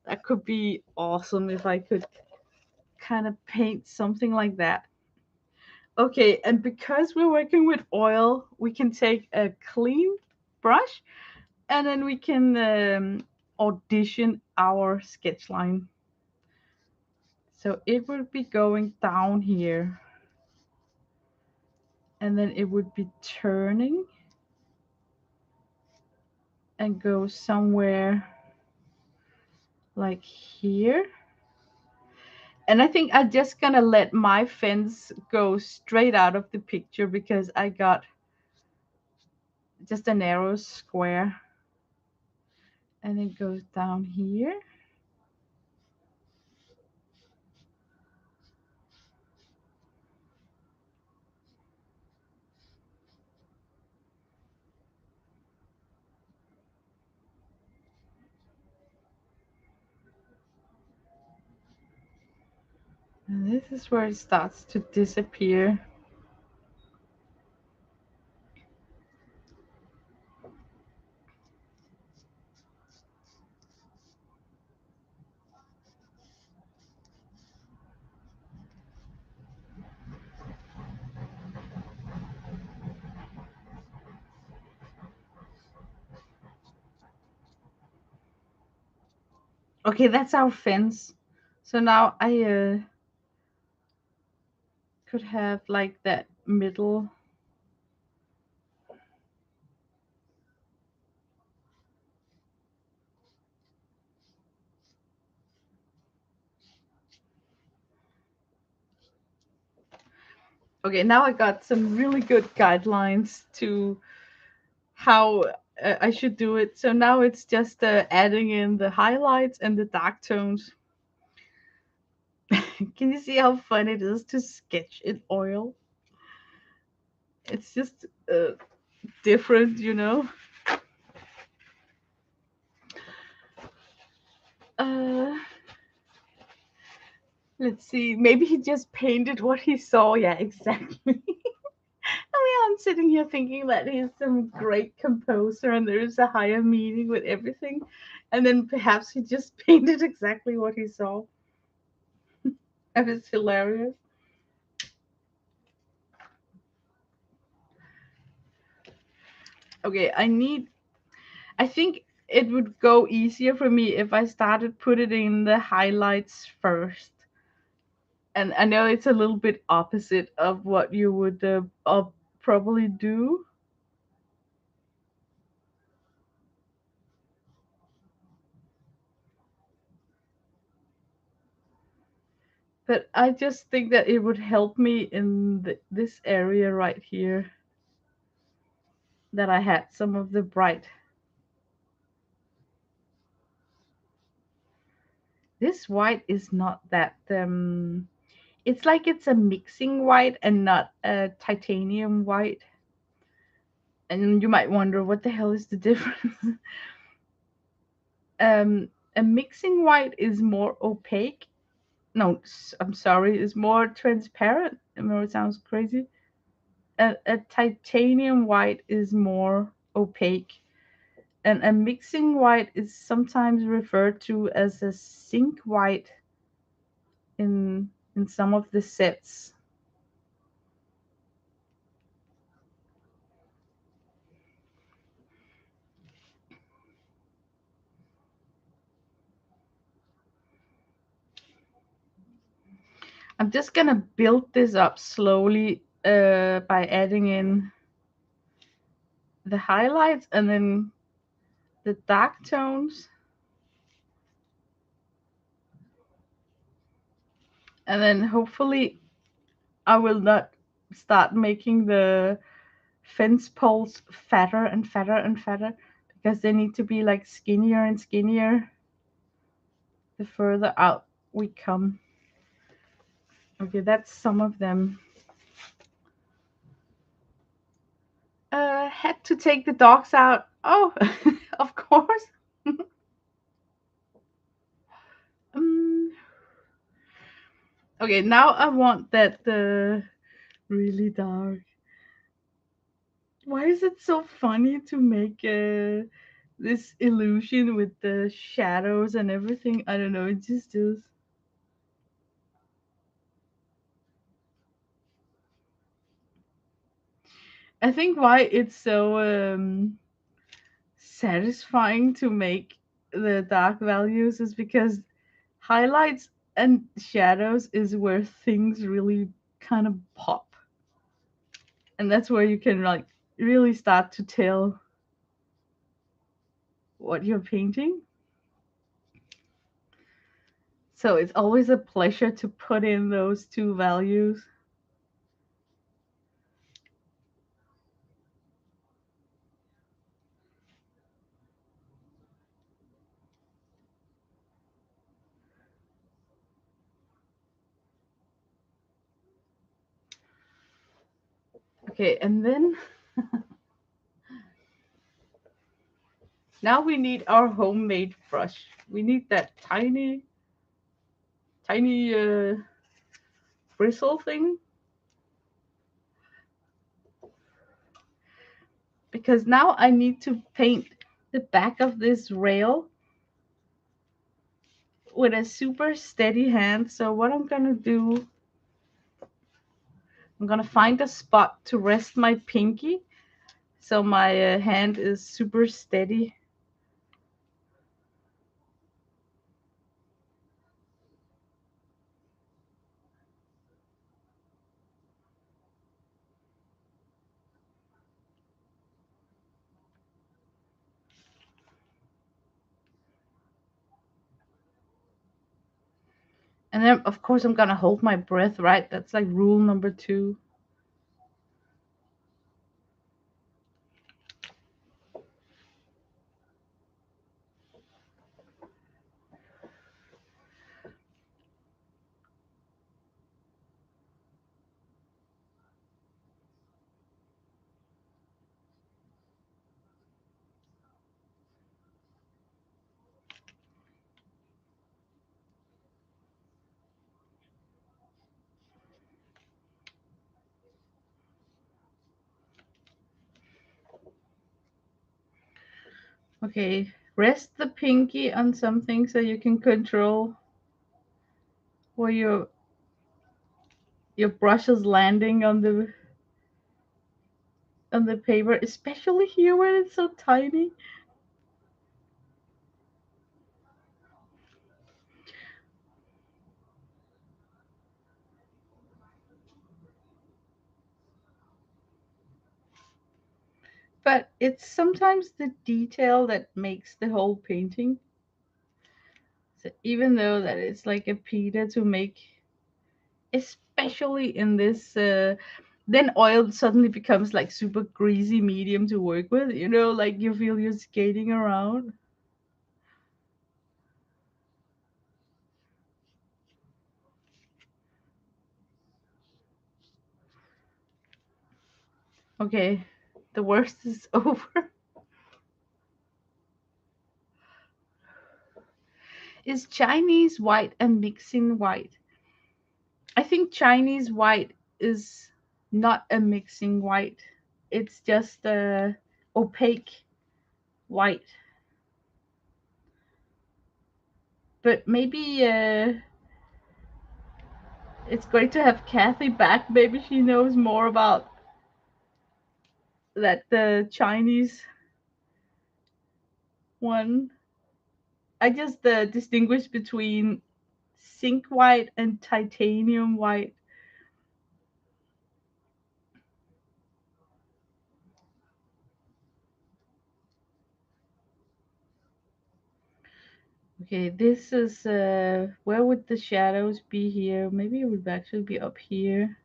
That could be awesome if I could kind of paint something like that. Okay, and because we're working with oil, we can take a clean brush and then we can audition our sketch line. So it would be going down here and then it would be turning and go somewhere like here. And I think I'm just gonna let my fence go straight out of the picture because I got just a narrow square. And it goes down here. And this is where it starts to disappear. Okay, that's our fence. So now I could have like that middle. Okay, now I got some really good guidelines to how I should do it. So now it's just adding in the highlights and the dark tones. Can you see how fun it is to sketch in oil? It's just different, Uh, let's see. Maybe he just painted what he saw. Yeah, exactly. I'm sitting here thinking that he's some great composer and there is a higher meaning with everything. And then perhaps he just painted exactly what he saw. That is hilarious. Okay, I think it would go easier for me if I started putting in the highlights first. And I know it's a little bit opposite of what you would probably do. But I just think that it would help me in this area right here that I had some of the bright. This white is not that it's like it's a mixing white and not a titanium white. And you might wonder what the hell is the difference? A mixing white is more opaque. No, I'm sorry, it's more transparent. I know it sounds crazy. A titanium white is more opaque. And a mixing white is sometimes referred to as a zinc white in some of the sets. I'm just gonna build this up slowly by adding in the highlights and then the dark tones. And then hopefully I will not start making the fence poles fatter and fatter and fatter because they need to be like skinnier and skinnier the further out we come. Okay, that's some of them. Had to take the dogs out. Oh, of course. um, okay, now I want that really dark. Why is it so funny to make this illusion with the shadows and everything? I don't know. It just is. I think why it's so satisfying to make the dark values is because highlights and shadows is where things really kind of pop, and that's where you can like really start to tell what you're painting. So it's always a pleasure to put in those two values. Okay, and then now we need our homemade brush. We need that tiny, tiny bristle thing, because now I need to paint the back of this rail with a super steady hand. So what I'm gonna do, I'm gonna find a spot to rest my pinky so my hand is super steady. And then of course I'm gonna hold my breath, right? That's like rule number 2. Okay, rest the pinky on something so you can control where your brush is landing on the paper, especially here where it's so tiny. But it's sometimes the detail that makes the whole painting. So even though that it's like a pita to make, especially in this, then oil suddenly becomes like super greasy medium to work with. You know, like you feel you're skating around. Okay, the worst is over. Is Chinese white a mixing white? I think Chinese white is not a mixing white. It's just a opaque white. But maybe it's great to have Kathy back. Maybe she knows more about that the Chinese one. I just distinguish between zinc white and titanium white. Okay, this is where would the shadows be here? Maybe it would actually be up here.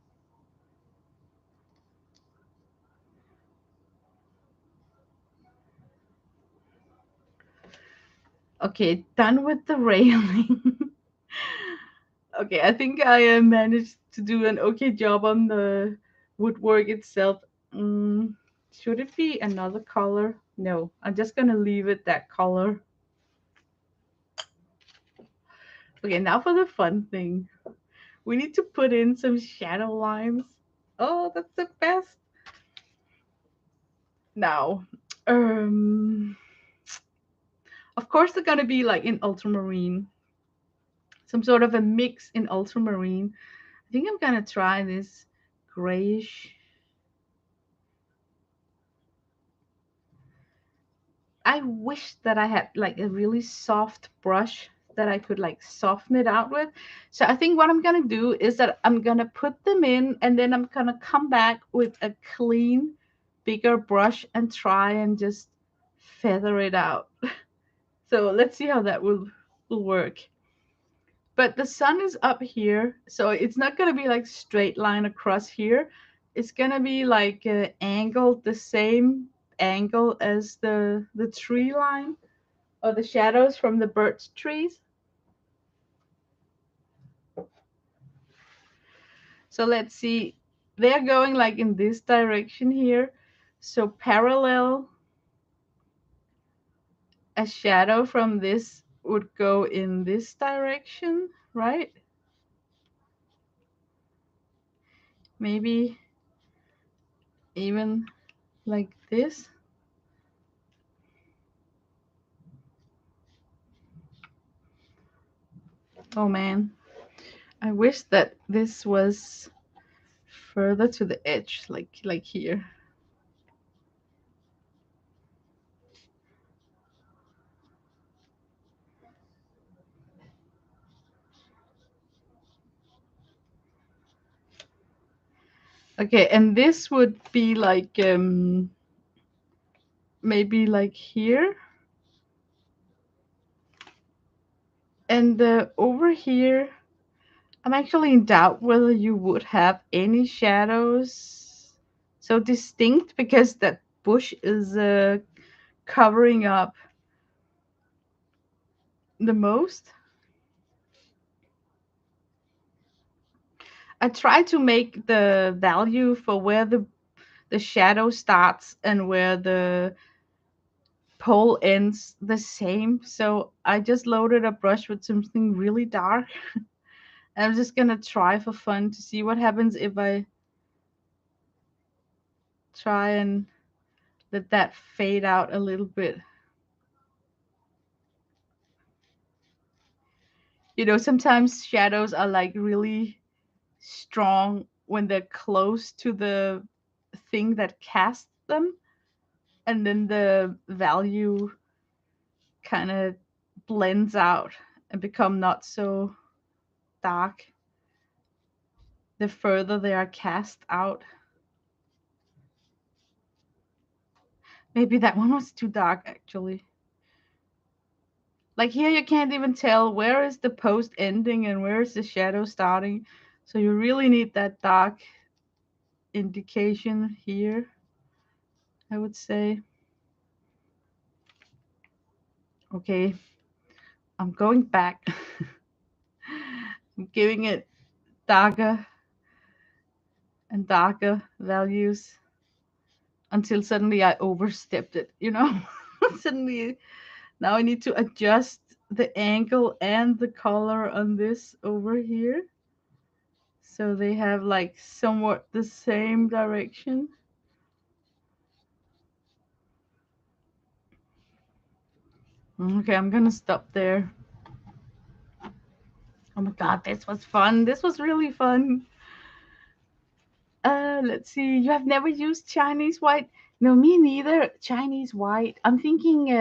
Okay, done with the railing. Okay, I think I managed to do an okay job on the woodwork itself. Mm, should it be another color? No, I'm just gonna leave it that color. Okay, now for the fun thing. We need to put in some shadow lines. Oh, that's the best. Now, um, of course they're gonna be like in ultramarine, some sort of a mix in ultramarine. I think I'm gonna try this grayish. I wish that I had like a really soft brush that I could like soften it out with. So I think what I'm gonna do is that I'm gonna put them in and then I'm gonna come back with a clean, bigger brush and try and just feather it out. So let's see how that will work. But the sun is up here, so it's not gonna be like straight line across here. It's gonna be like angled the same angle as the tree line or the shadows from the birch trees. So let's see. They're going like in this direction here. So parallel, a shadow from this would go in this direction, right? Maybe even like this. Oh man, I wish that this was further to the edge, like here. Okay, and this would be like maybe like here. And over here, I'm actually in doubt whether you would have any shadows so distinct because that bush is covering up the most. I try to make the value for where the shadow starts and where the pole ends the same. So I just loaded a brush with something really dark. I'm just gonna try for fun to see what happens if I try and let that fade out a little bit. You know, sometimes shadows are like really strong when they're close to the thing that casts them, and then the value kind of blends out and become not so dark the further they are cast out. Maybe that one was too dark actually. Like here you can't even tell where is the post ending and where is the shadow starting. So you really need that dark indication here, I would say. Okay, I'm going back. I'm giving it darker and darker values until suddenly I overstepped it, you know? Suddenly, now I need to adjust the angle and the color on this over here. So they have like somewhat the same direction. Okay, I'm gonna stop there. Oh my god, this was fun. This was really fun. Let's see. You have never used Chinese white? No, me neither. Chinese white. I'm thinking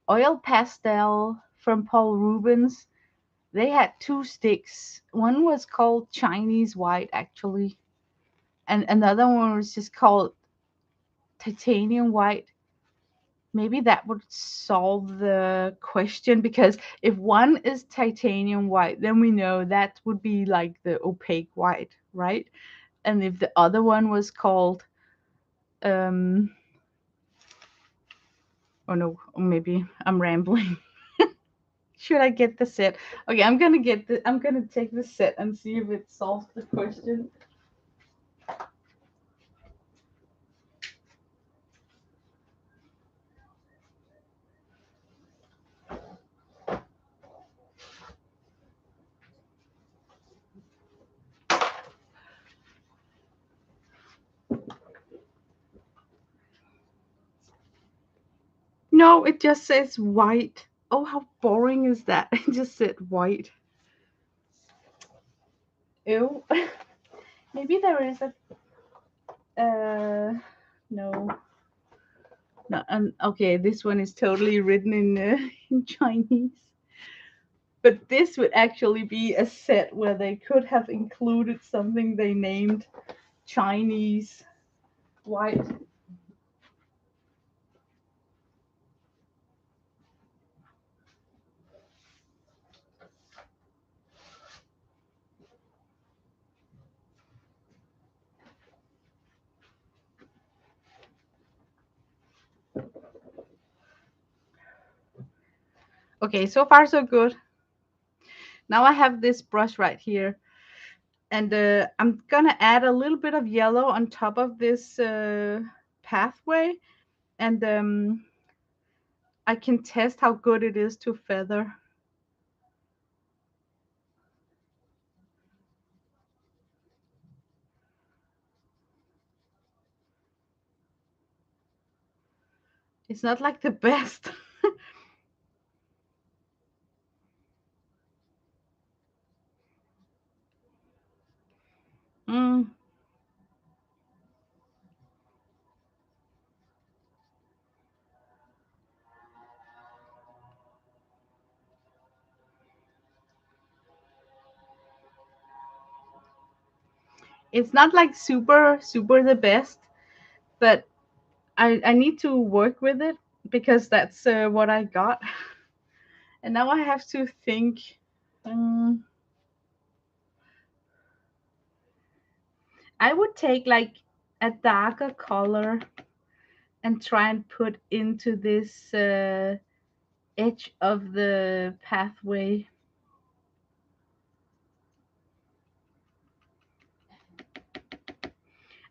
oil pastel from Paul Rubens. They had two sticks. One was called Chinese white, actually, and another one was just called titanium white. Maybe that would solve the question because if one is titanium white, then we know that would be like the opaque white, right? And if the other one was called um Oh no, or maybe I'm rambling. Should I get the set? Okay, I'm gonna take the set and see if it solves the question. No, it just says white. Oh, how boring is that? It just said white. Ew. Maybe there is a no. No, okay, this one is totally written in in Chinese. But this would actually be a set where they could have included something they named Chinese white. Okay, so far so good. Now I have this brush right here, and I'm gonna add a little bit of yellow on top of this pathway, and I can test how good it is to feather. It's not like the best. mm, it's not like super the best, but I need to work with it because that's what I got. And now I have to think. Um, I would take like a darker color and try and put into this edge of the pathway.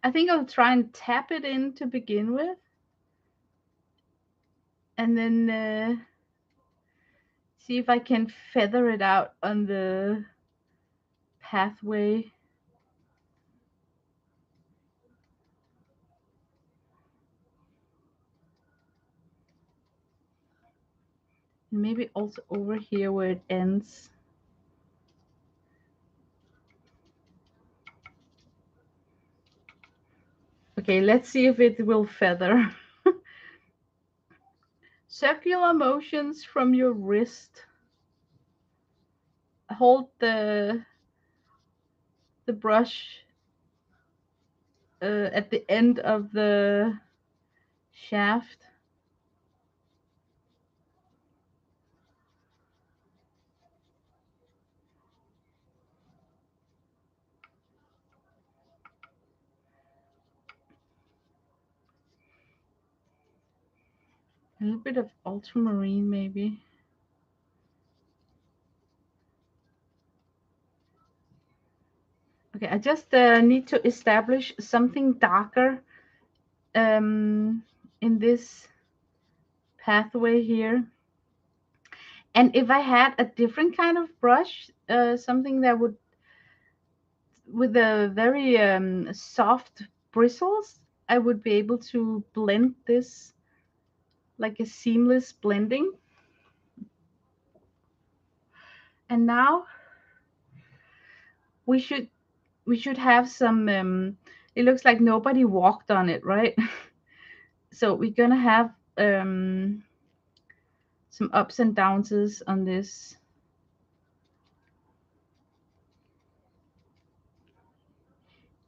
I think I'll try and tap it in to begin with, and then see if I can feather it out on the pathway. And maybe also over here where it ends. Okay, let's see if it will feather. Circular motions from your wrist. Hold the brush at the end of the shaft. A little bit of ultramarine maybe. Okay, I just need to establish something darker in this pathway here. And if I had a different kind of brush, something that would, with a very soft bristles, I would be able to blend this like a seamless blending. And now we should we should have some it looks like nobody walked on it, right? So we're gonna have some ups and downs on this.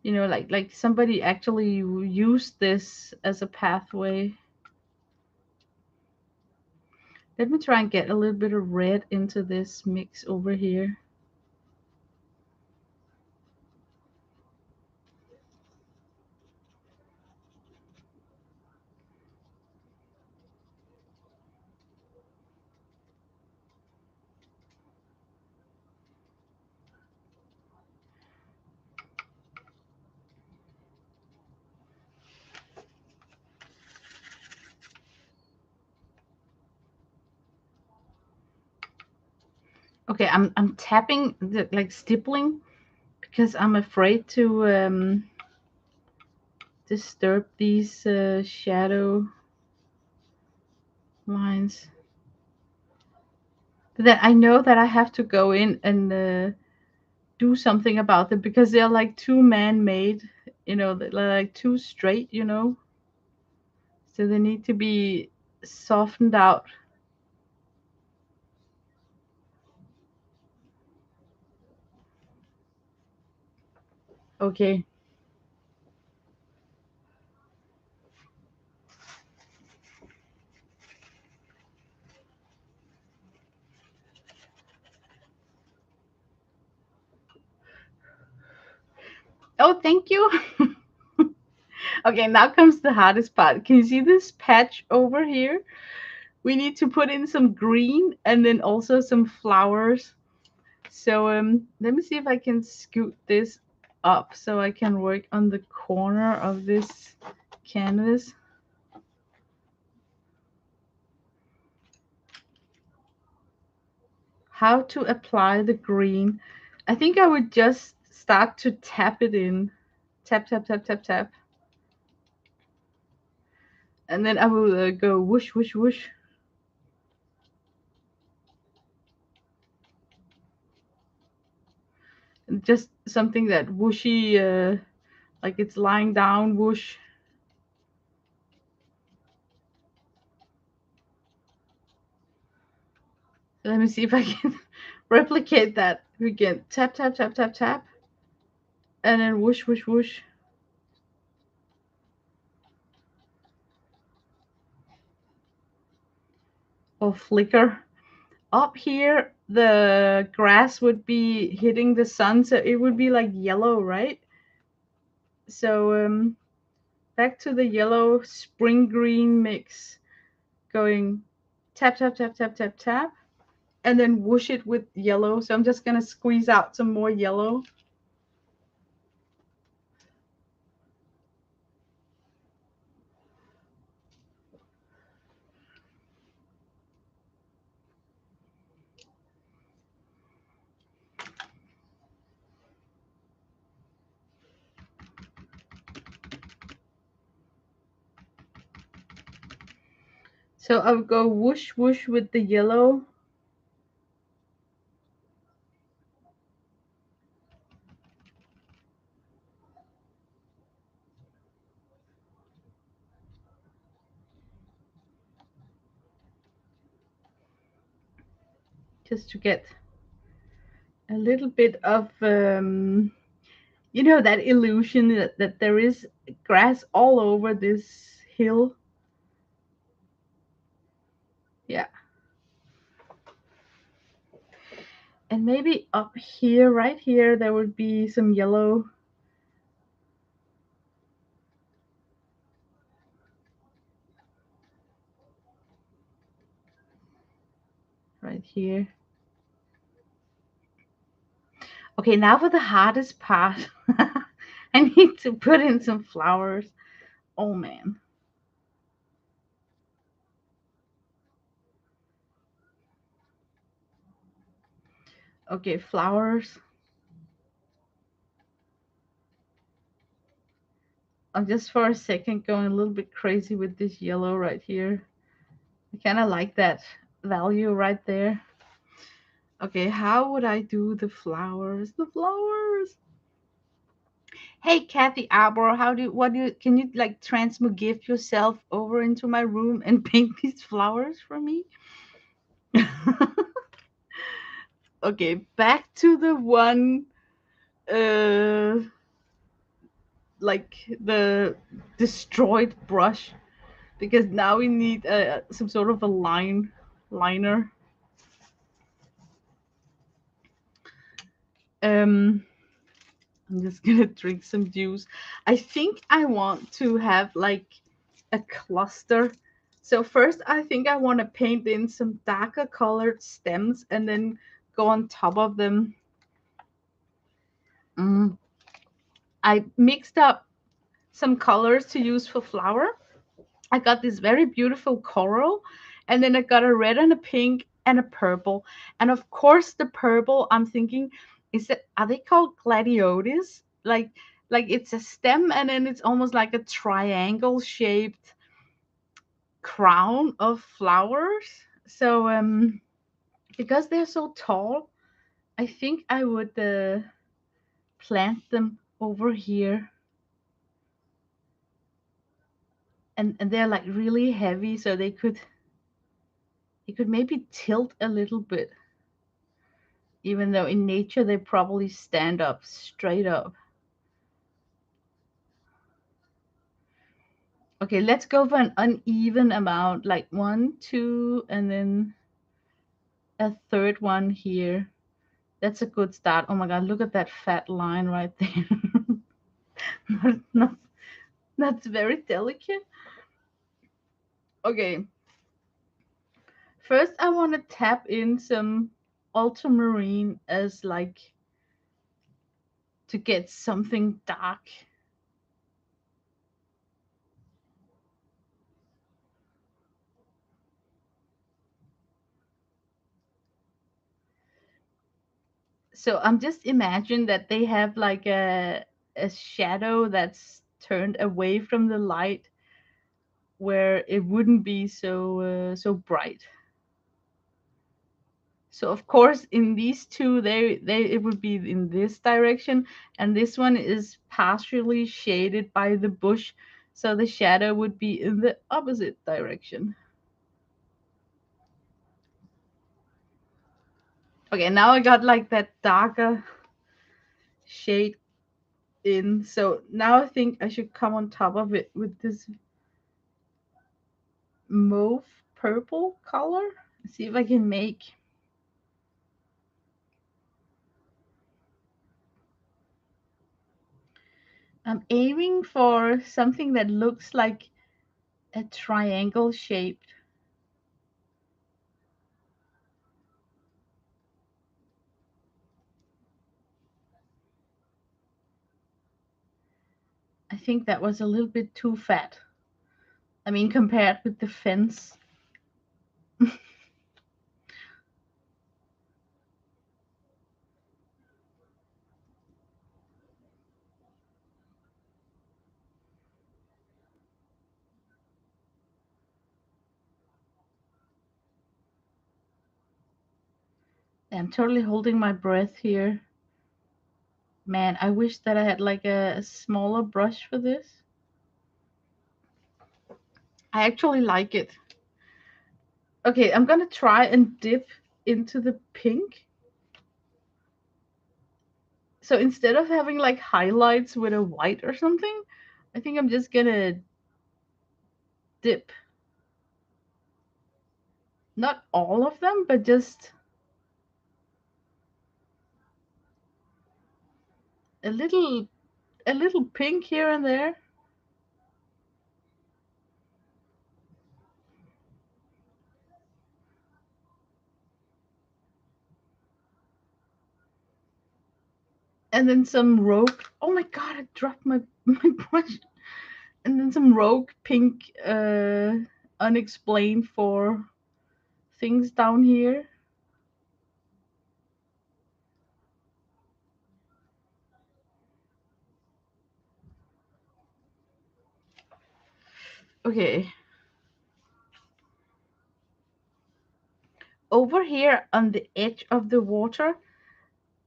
You know, like somebody actually used this as a pathway. Let me try and get a little bit of red into this mix over here. Okay, I'm tapping like stippling because I'm afraid to disturb these shadow lines. But then I know that I have to go in and do something about them because they're like too man-made, they're like too straight, so they need to be softened out. Okay. Oh, thank you. Okay, now comes the hardest part. Can you see this patch over here? We need to put in some green and then also some flowers. So let me see if I can scoot this up so I can work on the corner of this canvas. How to apply the green. I think I would just start to tap it in. Tap, tap, tap, tap, tap. And then I will go whoosh, whoosh, whoosh. Just something that whooshy, like it's lying down, whoosh. Let me see if I can replicate that. We can tap, tap, tap, tap, tap. And then whoosh, whoosh, whoosh. Or flicker. Up here, the grass would be hitting the sun, so it would be like yellow, right? So back to the yellow spring green mix, going tap, tap, tap, tap, tap, tap, and then whoosh it with yellow. So I'm just gonna squeeze out some more yellow. So I'll go whoosh, whoosh with the yellow. Just to get a little bit of that illusion that there is grass all over this hill. Yeah. And maybe up here, right here, there would be some yellow. Right here. Okay, now for the hardest part. I need to put in some flowers. Oh man. Okay, flowers. I'm just for a second going a little bit crazy with this yellow right here. I kind of like that value right there. Okay, how would I do the flowers? The flowers. Hey, Kathy Arbor, can you like transmogrift yourself over into my room and paint these flowers for me? Okay, back to the one, uh, like the destroyed brush, because now we need some sort of a liner. Um, I'm just gonna drink some juice. I think I want to have like a cluster. So first, I think I want to paint in some darker colored stems and then go on top of them. Mm. I mixed up some colors to use for flower. I got this very beautiful coral, and then I got a red and a pink and a purple. And of course, the purple, I'm thinking, are they called gladiolis? Like it's a stem and then it's almost like a triangle shaped crown of flowers. So because they're so tall, I think I would plant them over here. And they're like really heavy, so they could maybe tilt a little bit, even though in nature they probably stand up straight up. Okay, let's go for an uneven amount, like one, two, and then a third one here. That's a good start. Oh my god, look at that fat line right there. not, that's very delicate. Okay, first I want to tap in some ultramarine as like to get something dark. So I'm just imagine that they have like a shadow that's turned away from the light where it wouldn't be so bright. So of course in these two they it would be in this direction, and this one is partially shaded by the bush, so the shadow would be in the opposite direction. Okay, now I got like that darker shade in. So now I think I should come on top of it with this mauve purple color. See if I can make. I'm aiming for something that looks like a triangle shaped. I think that was a little bit too fat. I mean, compared with the fence. I'm totally holding my breath here. Man, I wish that I had like a smaller brush for this. I actually like it. Okay, I'm gonna try and dip into the pink. So instead of having like highlights with a white or something, I think I'm just gonna dip. Not all of them, but just a little a little pink here and there. And then some rogue. Oh my god, I dropped my my brush. And then some rogue pink unexplained for things down here. Okay. Over here on the edge of the water,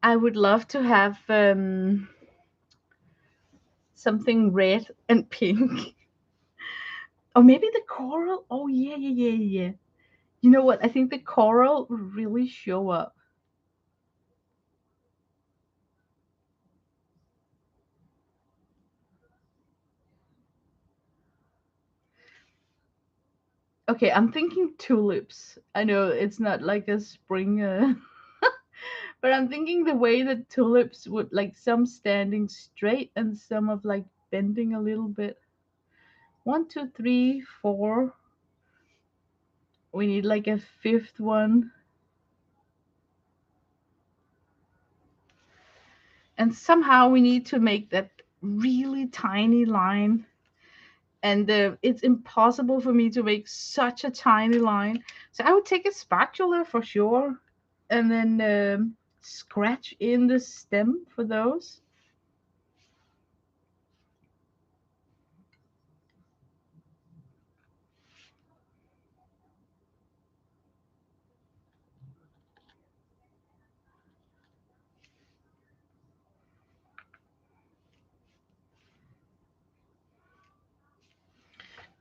I would love to have something red and pink. Or maybe the coral. Oh yeah, yeah, yeah, yeah. You know what? I think the coral really show up. Okay, I'm thinking tulips. I know it's not like a spring, but I'm thinking the way that tulips would like some standing straight and some of like bending a little bit. One, two, three, four. We need like a fifth one. And somehow we need to make that really tiny line. and it's impossible for me to make such a tiny line. So I would take a spatula for sure, and then scratch in the stem for those.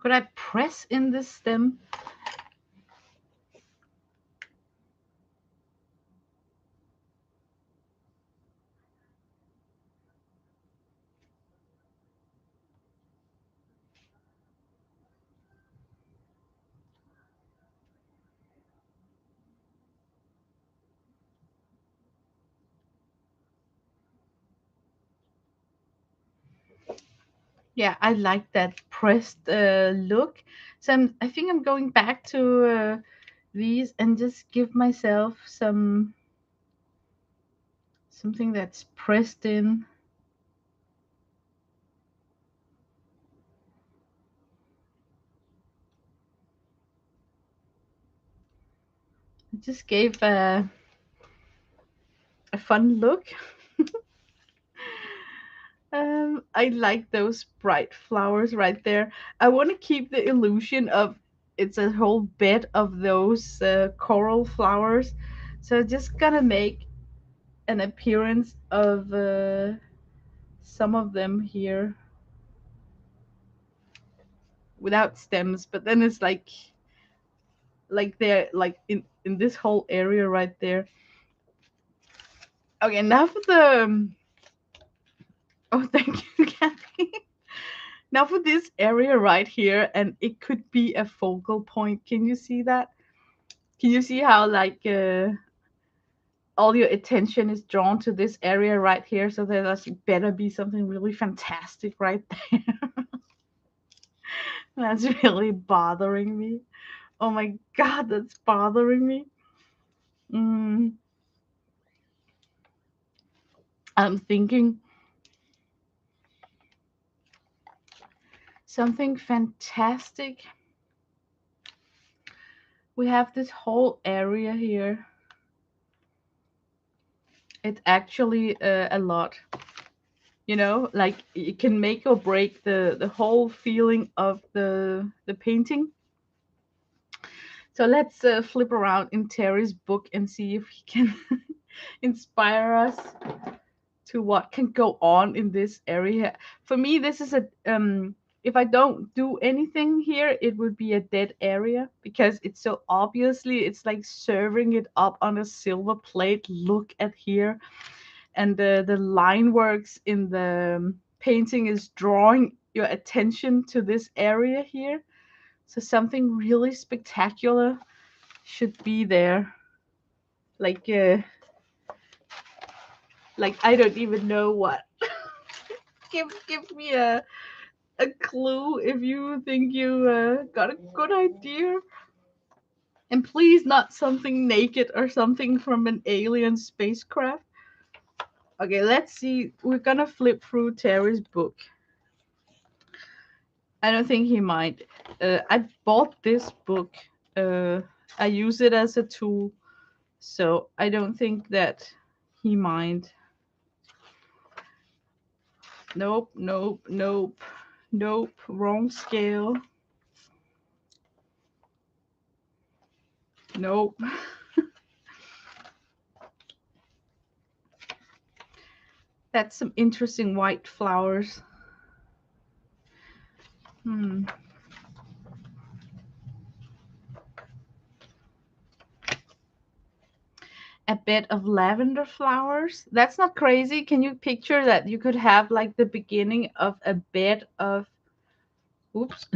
Could I press in the stem? Yeah, I like that pressed look. So I think I'm going back to these and just give myself something that's pressed in. It just gave a fun look. I like those bright flowers right there. I want to keep the illusion of it's a whole bed of those coral flowers. So just gonna make an appearance of some of them here without stems, but then it's like they're like in this whole area right there. Okay, now for the oh, thank you, Kathy. Now for this area right here, and it could be a focal point. Can you see that? Can you see how like all your attention is drawn to this area right here? So there's better be something really fantastic right there. That's really bothering me. Oh my god, that's bothering me. Mm, I'm thinking something fantastic. We have this whole area here. It's actually a lot. You know, like it can make or break the whole feeling of the painting. So let's flip around in Terry's book and see if he can inspire us to what can go on in this area. For me, this is a if I don't do anything here, it would be a dead area because it's so obviously it's like serving it up on a silver plate. Look at here, and the line works in the painting is drawing your attention to this area here. So something really spectacular should be there. Like I don't even know what. Give me a clue if you think you got a good idea. And please not something naked or something from an alien spacecraft. Okay, let's see. We're gonna flip through Terry's book. I don't think he might. I bought this book. Uh, I use it as a tool, so I don't think that he mind. Nope, nope, nope, nope. Wrong scale. Nope. That's some interesting white flowers. Hmm. A bed of lavender flowers. That's not crazy. Can you picture that you could have like the beginning of a bed of oops.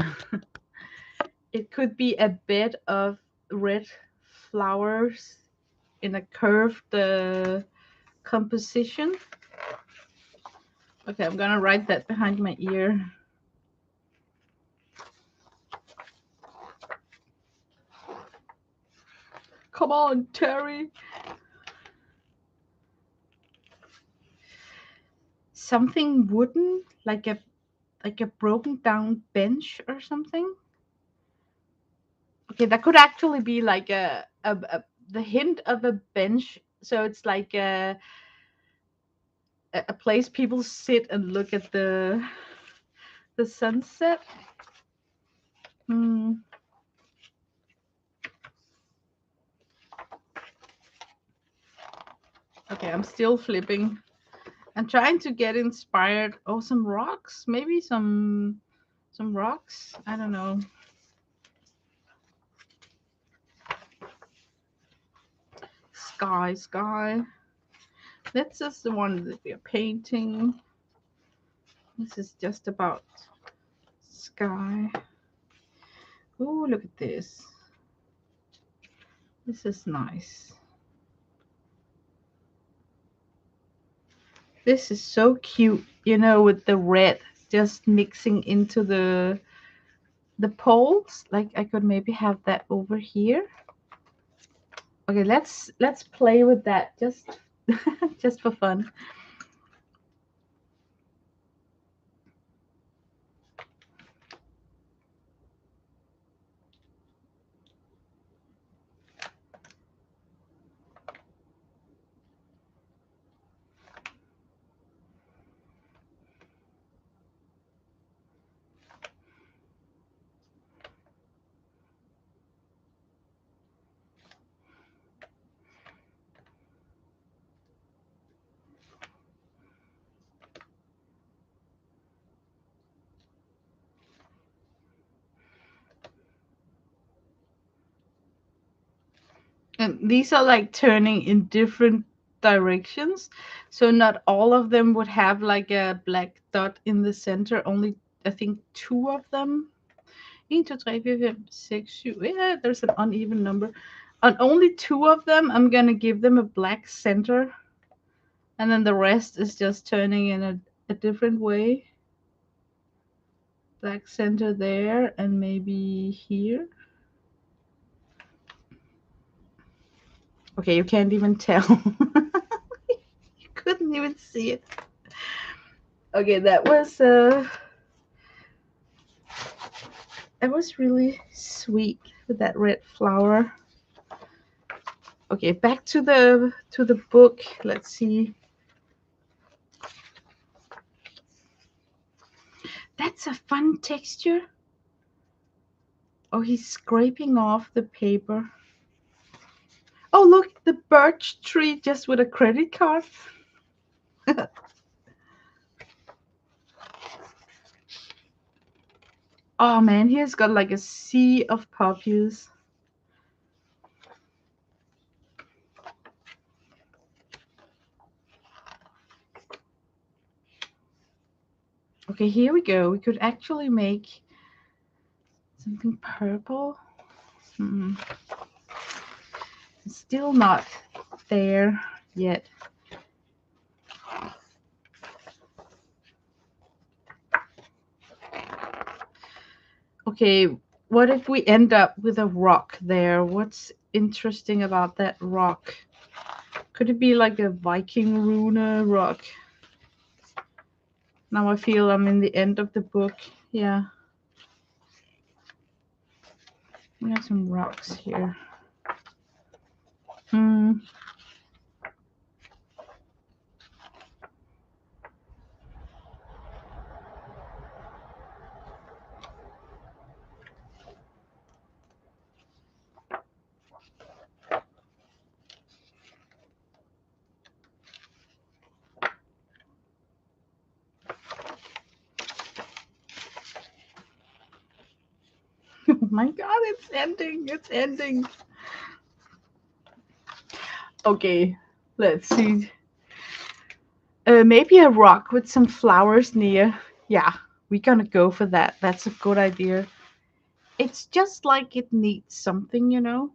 It could be a bed of red flowers in a curved composition. Okay, I'm gonna write that behind my ear. Come on, Terry. Something wooden, like a like a broken down bench or something. Okay, that could actually be like the hint of a bench. So it's like a place people sit and look at the sunset. Hmm. Okay, I'm still flipping. I'm trying to get inspired. Oh, some rocks, maybe some rocks. I don't know. Sky, sky. This is the one that we are painting. This is just about sky. Oh, look at this. This is nice. This is so cute, you know, with the red just mixing into the poles. Like I could maybe have that over here. Okay, let's play with that just just for fun. And these are like turning in different directions. So not all of them would have like a black dot in the center. Only I think two of them. 1, 2, 3, 4, 5, 6, 7. Yeah, there's an uneven number. On only two of them, I'm gonna give them a black center. And then the rest is just turning in a different way. Black center there and maybe here. Okay, you can't even tell. You couldn't even see it. Okay, that was really sweet with that red flower. Okay, back to the book. Let's see. That's a fun texture. Oh, he's scraping off the paper. Oh, look, the birch tree just with a credit card. Oh man, he's got like a sea of poppies. Okay, here we go. We could actually make something purple. Hmm. It's still not there yet. Okay, what if we end up with a rock there? What's interesting about that rock? Could it be like a Viking rune rock? Now I feel I'm in the end of the book. Yeah. We have some rocks here. Hmm. Oh my god, it's ending. It's ending. Okay, let's see. Maybe a rock with some flowers near. Yeah, we're gonna go for that. That's a good idea. It's just like it needs something, you know?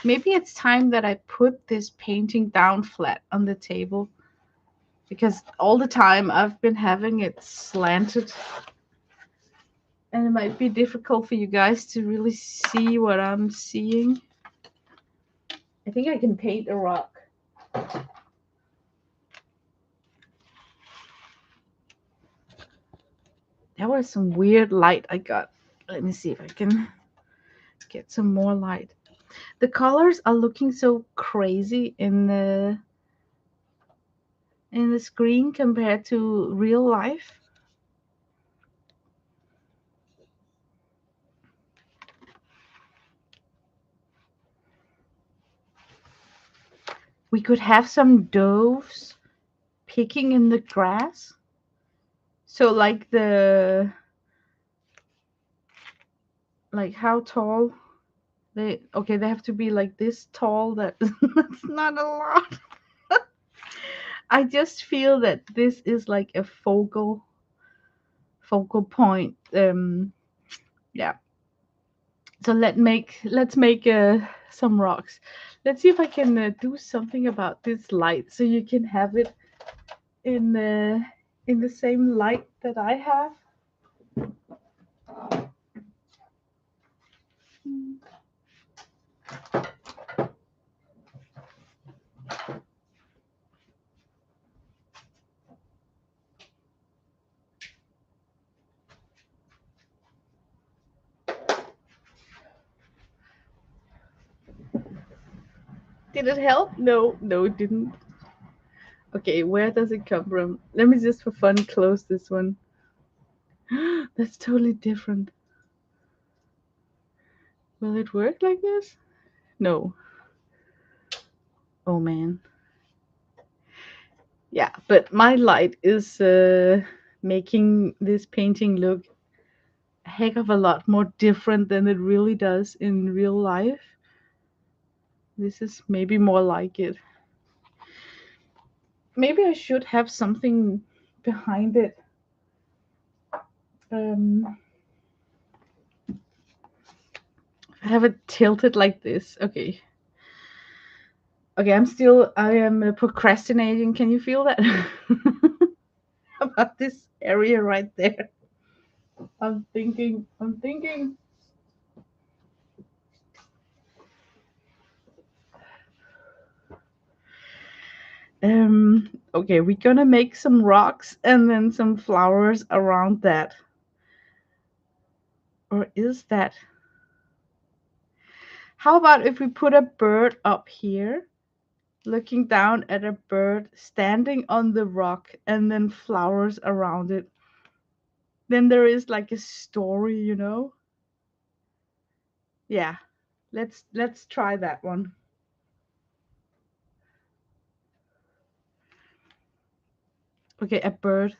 Maybe it's time that I put this painting down flat on the table because all the time I've been having it slanted and it might be difficult for you guys to really see what I'm seeing. I think I can paint a rock. That was some weird light I got. Let me see if I can get some more light. The colors are looking so crazy in the screen compared to real life. We could have some doves picking in the grass. So like how tall they have to be like this tall. That's not a lot. I just feel that this is like a focal point. Yeah. So let's make some rocks. Let's see if I can do something about this light so you can have it in the same light that I have. Did it help? No, no, it didn't. Okay, where does it come from? Let me just for fun close this one. That's totally different. Will it work like this? No. Oh man. Yeah, but my light is making this painting look a heck of a lot more different than it really does in real life. This is maybe more like it. Maybe I should have something behind it. Um, have it tilted like this. Okay. Okay, I am procrastinating. Can you feel that? About this area right there. I'm thinking. Okay, we're gonna make some rocks and then some flowers around that. Or is that? How about if we put a bird up here, looking down at a bird standing on the rock and then flowers around it? Then there is like a story, you know? Yeah. Let's try that one. Okay, a bird.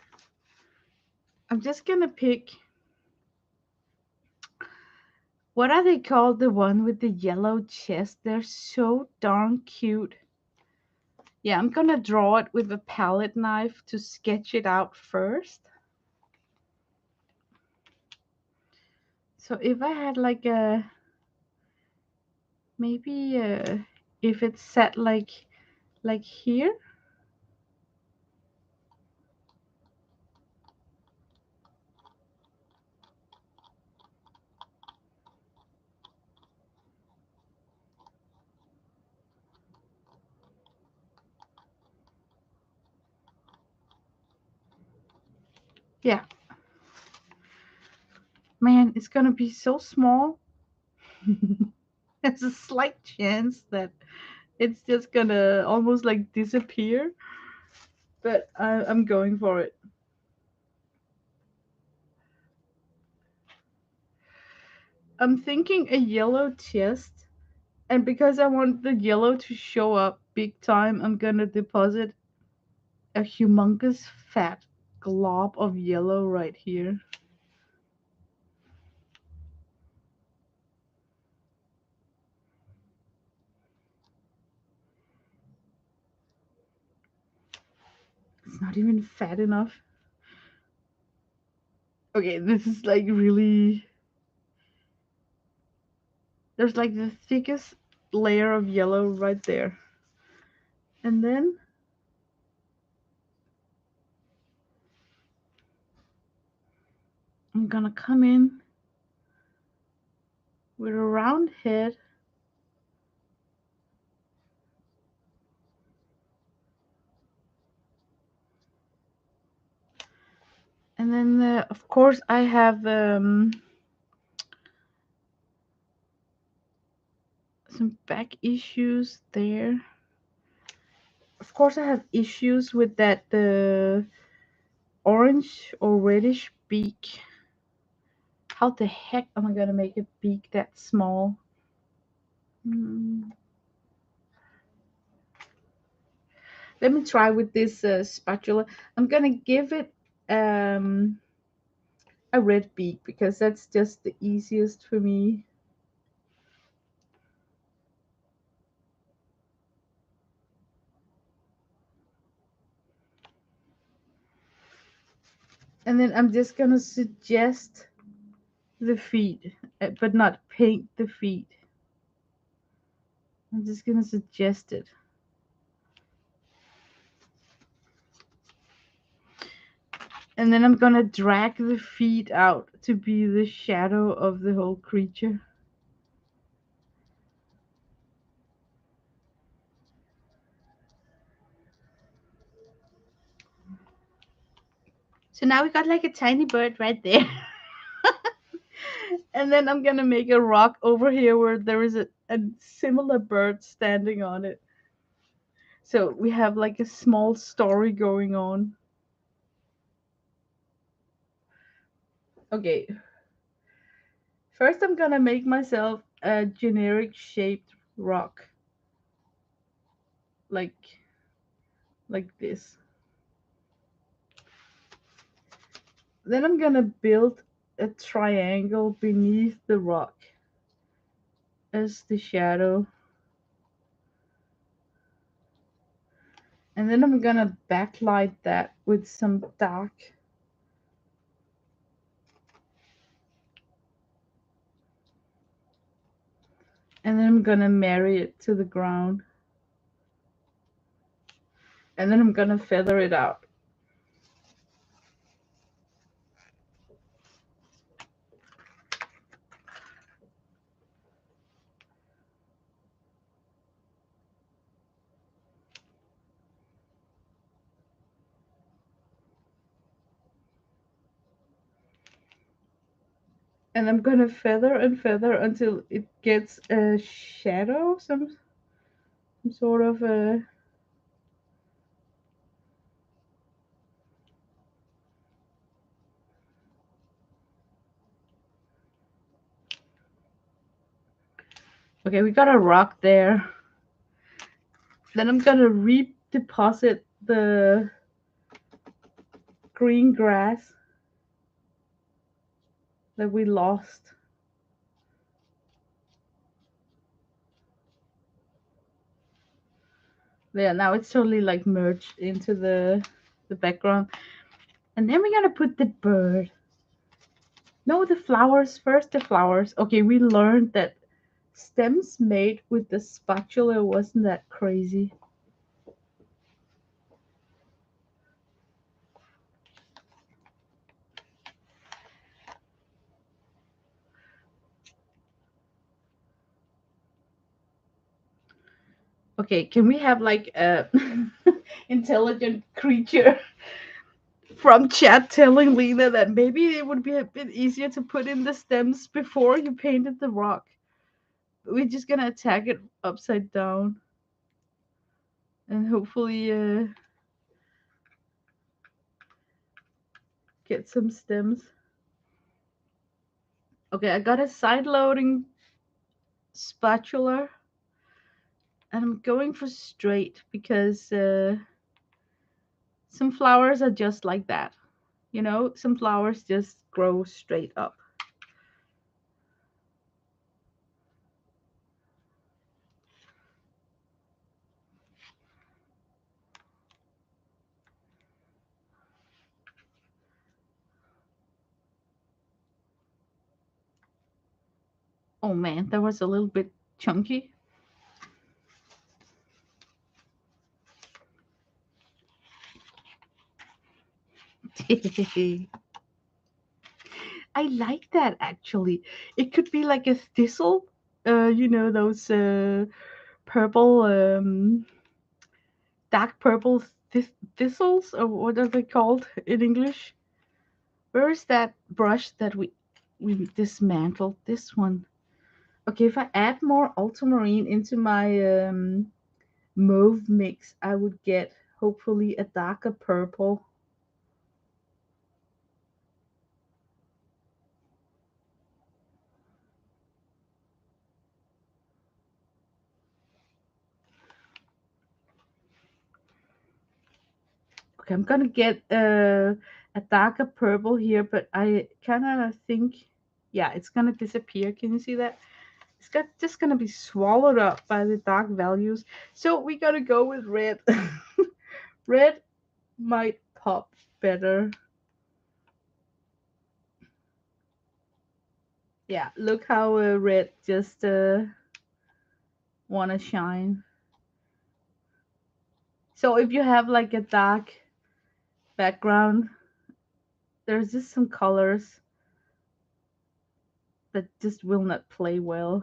I'm just gonna pick, what are they called? The one with the yellow chest. They're so darn cute. Yeah, I'm gonna draw it with a palette knife to sketch it out first. So if I had like a, maybe if it's set like here. Yeah. Man, it's gonna be so small. There's a slight chance that it's just gonna almost like disappear. But I'm going for it. I'm thinking a yellow chest. And because I want the yellow to show up big time, I'm gonna deposit a humongous fat glob of yellow right here. It's not even fat enough. Okay, this is like really. There's like the thickest layer of yellow right there. And then I'm gonna come in with a round head. And then, of course, I have some back issues there. Of course, I have issues with that orange or reddish beak. How the heck am I gonna make a beak that small? Hmm. Let me try with this spatula. I'm gonna give it um, a red beak because that's just the easiest for me. And then I'm just gonna suggest the feet, but not paint the feet. I'm just gonna suggest it. And then I'm gonna drag the feet out to be the shadow of the whole creature. So now we got like a tiny bird right there. And then I'm gonna make a rock over here where there is a similar bird standing on it. So we have like a small story going on. Okay, first I'm gonna make myself a generic shaped rock. Like this. Then I'm gonna build a triangle beneath the rock as the shadow. And then I'm gonna backlight that with some dark. And then I'm gonna marry it to the ground. And then I'm gonna feather it out. And I'm gonna feather and feather until it gets a shadow, some sort of a. Okay, we got a rock there. Then I'm gonna redeposit the green grass that we lost. Yeah, now it's totally like merged into the background. And then we're gonna put the bird. No, the flowers first, the flowers. Okay, we learned that stems made with the spatula wasn't that crazy. Okay, can we have like a intelligent creature from chat telling Lena that maybe it would be a bit easier to put in the stems before you painted the rock? We're just gonna attack it upside down and hopefully get some stems. Okay, I got a side loading spatula and I'm going for straight because some flowers are just like that. You know, some flowers just grow straight up. Oh man, that was a little bit chunky. I like that actually. It could be like a thistle. You know those purple, dark purple thistles, or what are they called in English? Where's that brush that we dismantled? This one. Okay, if I add more ultramarine into my mauve mix, I would get hopefully a darker purple. Okay, I'm gonna get a darker purple here, but I kind of think, yeah, it's gonna disappear. Can you see that? Just gonna be swallowed up by the dark values. So we gotta go with red. Red might pop better. Yeah, look how red just wanna shine. So if you have like a dark background, there's just some colors that just will not play well.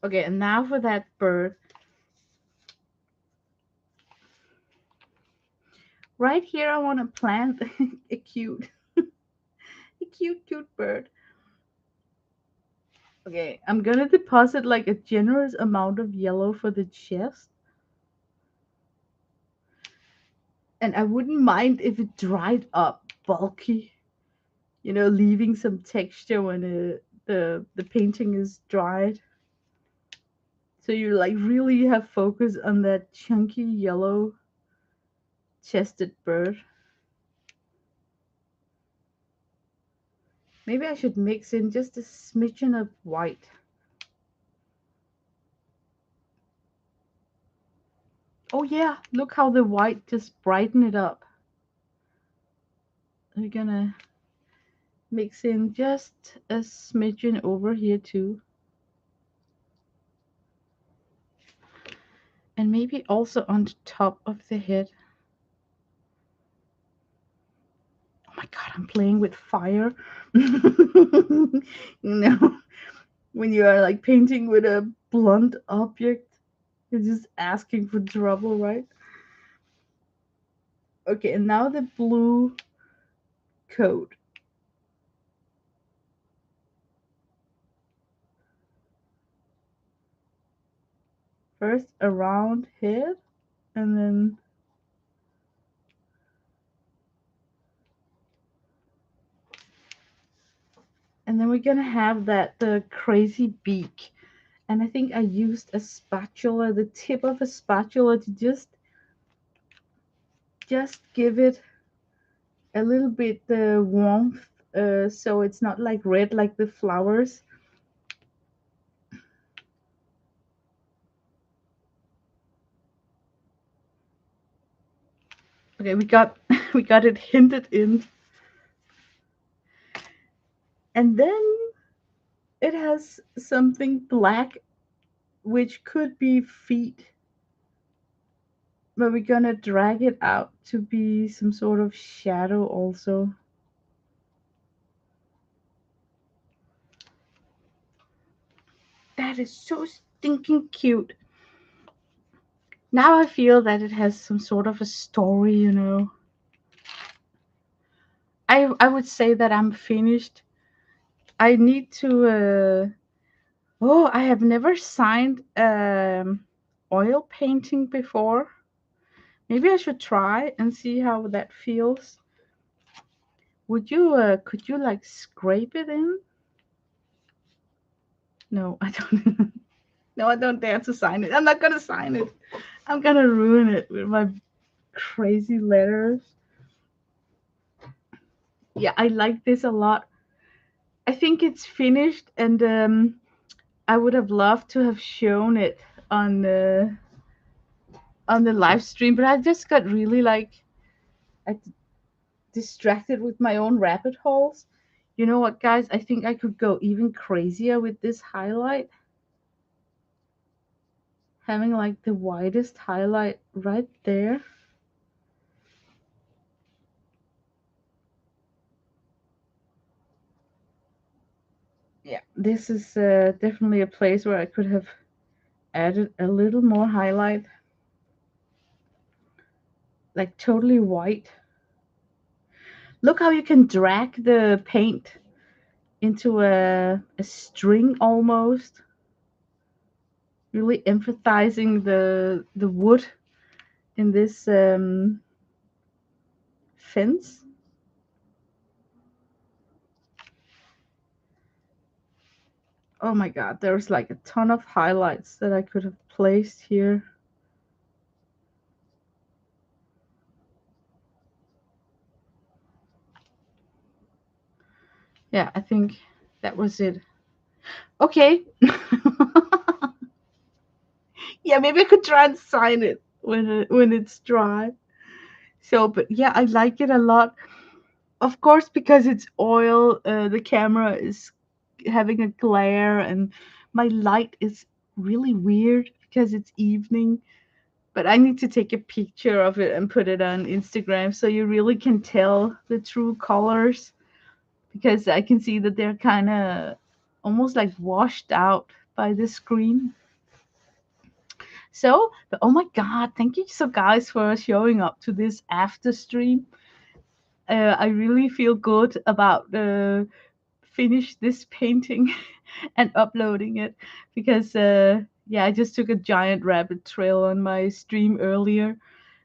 Okay, and now for that bird. Right here, I want to plant a cute bird. Okay, I'm gonna deposit like a generous amount of yellow for the chest. And I wouldn't mind if it dried up bulky, leaving some texture when the painting is dried. So you like really have focus on that chunky yellow chested bird. Maybe I should mix in just a smidgen of white. Oh yeah, look how the white just brighten it up. We're gonna mix in just a smidgen over here too. And maybe also on the top of the head. Oh my god, I'm playing with fire. you know, when you are like painting with a blunt object, you're just asking for trouble, right? Okay, and now the blue coat. First around head, and then we're gonna have that the crazy beak. And I think I used a spatula, the tip of a spatula, to just give it a little bit warmth, so it's not like red like the flowers. Okay, we got we got it hinted in, and then it has something black, which could be feet, but we're gonna drag it out to be some sort of shadow also. That is so stinking cute. Now I feel that it has some sort of a story. I would say that I'm finished. I need to oh, I have never signed oil painting before. Maybe I should try and see how that feels. Would you could you like scrape it in? No, I don't. No, I don't dare to sign it. I'm not gonna sign it. I'm gonna ruin it with my crazy letters. Yeah, I like this a lot. I think it's finished, and I would have loved to have shown it on the live stream, but I just got really like I distracted with my own rabbit holes. You know what, guys? I think I could go even crazier with this highlight. Having like the widest highlight right there. Yeah, this is definitely a place where I could have added a little more highlight. like totally white. Look how you can drag the paint into a string almost, really emphasizing the wood in this fence. Oh my god, there's like a ton of highlights that I could have placed here. Yeah, I think that was it. Okay. Yeah, maybe I could try and sign it when it's dry. So, but yeah, I like it a lot. Of course, because it's oil, the camera is having a glare, and my light is really weird because it's evening. But I need to take a picture of it and put it on Instagram so you really can tell the true colors, because I can see that they're kind of almost like washed out by the screen. So, but oh my god, thank you so guys for showing up to this after stream. I really feel good about finish this painting and uploading it, because yeah, I just took a giant rabbit trail on my stream earlier.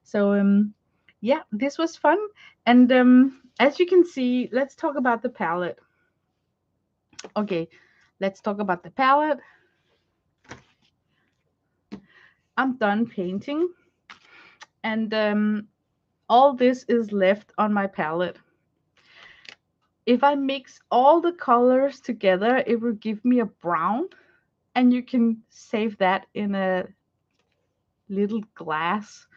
So yeah, this was fun. And as you can see, let's talk about the palette. Okay, let's talk about the palette. I'm done painting, and all this is left on my palette. If I mix all the colors together, it will give me a brown, and you can save that in a little glass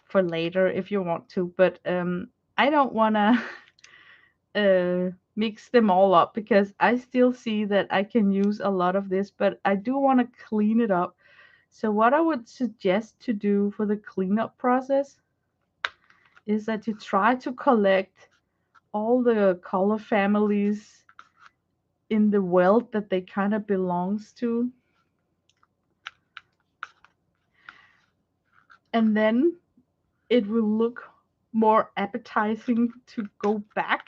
for later if you want to. But I don't want to mix them all up, because I still see that I can use a lot of this, but I do want to clean it up. So what I would suggest to do for the cleanup process is that you try to collect all the color families in the world that they kind of belongs to, and then it will look more appetizing to go back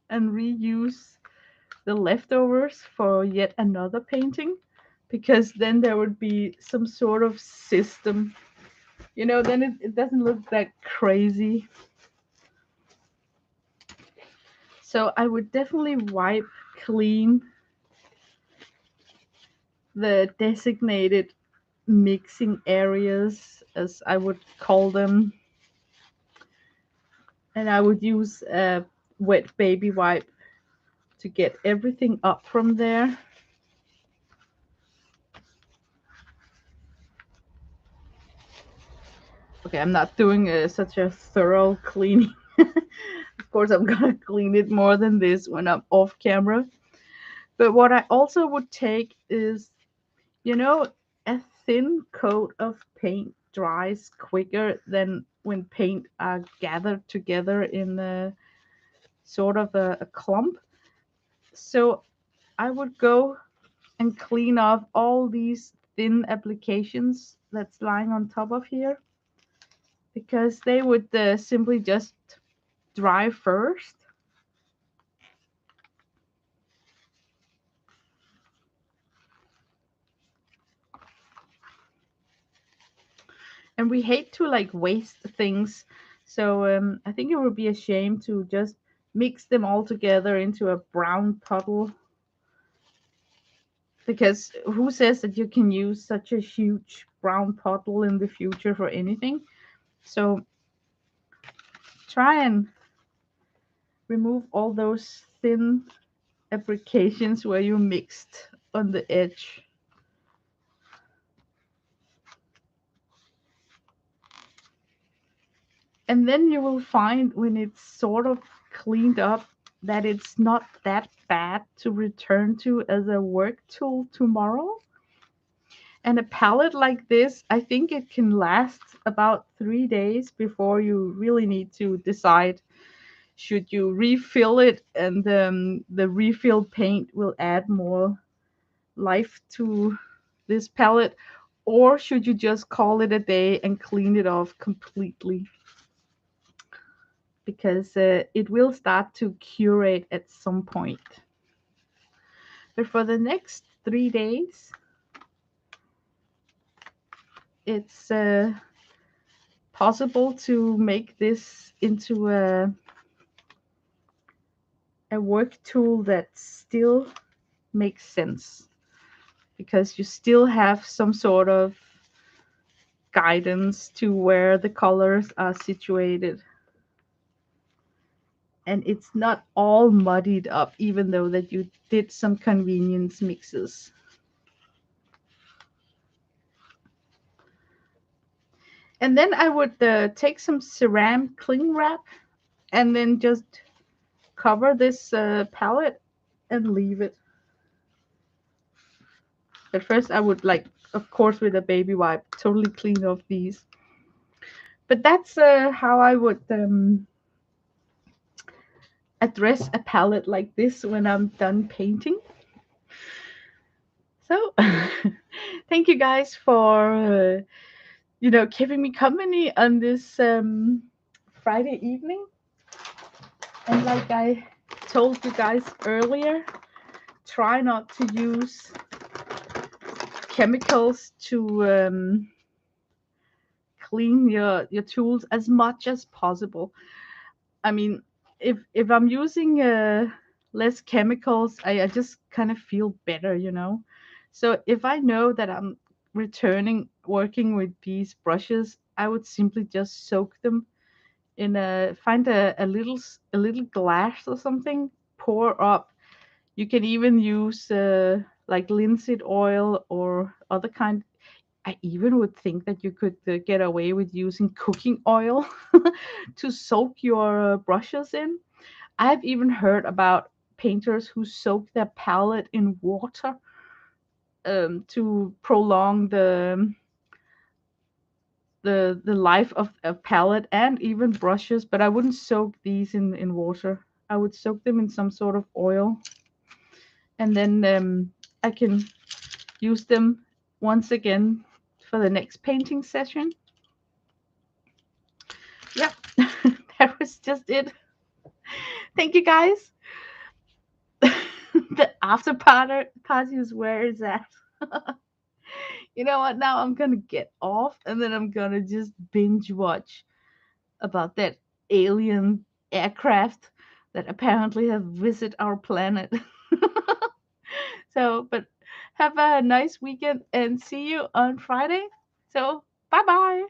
and reuse the leftovers for yet another painting, because then there would be some sort of system. Then it doesn't look that crazy. So I would definitely wipe clean the designated mixing areas, as I would call them, and I would use a wet baby wipe to get everything up from there. Okay, I'm not doing such a thorough cleaning. Of course, I'm gonna clean it more than this when I'm off camera. But what I also would take is, you know, a thin coat of paint dries quicker than when paint are gathered together in a sort of a clump. So I would go and clean off all these thin applications that's lying on top of here, because they would simply just dry first. And we hate to like waste things. So I think it would be a shame to just mix them all together into a brown puddle, because who says that you can use such a huge brown puddle in the future for anything? So try and remove all those thin applications where you mixed on the edge. And then you will find, when it's sort of cleaned up, that it's not that bad to return to as a work tool tomorrow. And a palette like this, I think it can last about 3 days before you really need to decide, should you refill it, and the refill paint will add more life to this palette, or should you just call it a day and clean it off completely. because it will start to curate at some point. But for the next 3 days, it's possible to make this into a work tool that still makes sense, because you still have some sort of guidance to where the colors are situated, and it's not all muddied up, even though that you did some convenience mixes. And then I would take some ceram cling wrap and then just cover this palette and leave it. At first I would, like, of course, with a baby wipe, totally clean off these. But that's how I would address a palette like this when I'm done painting. So thank you guys for keeping me company on this Friday evening. And like I told you guys earlier, try not to use chemicals to clean your tools as much as possible. I mean, if I'm using less chemicals, I just kind of feel better. So if I know that I'm returning working with these brushes, I would simply just soak them in find a little glass or something, pour up. You can even use like linseed oil or other kind. I even would think that you could get away with using cooking oil to soak your brushes in. I've even heard about painters who soak their palette in water to prolong the life of a palette and even brushes. But I wouldn't soak these in water. I would soak them in some sort of oil, and then I can use them once again for the next painting session. Yep, that was just it. Thank you guys. The after party is where is that? You know what? Now I'm gonna get off and then I'm gonna just binge watch about that alien aircraft that apparently have visited our planet. So, but have a nice weekend and see you on Friday. So, bye bye.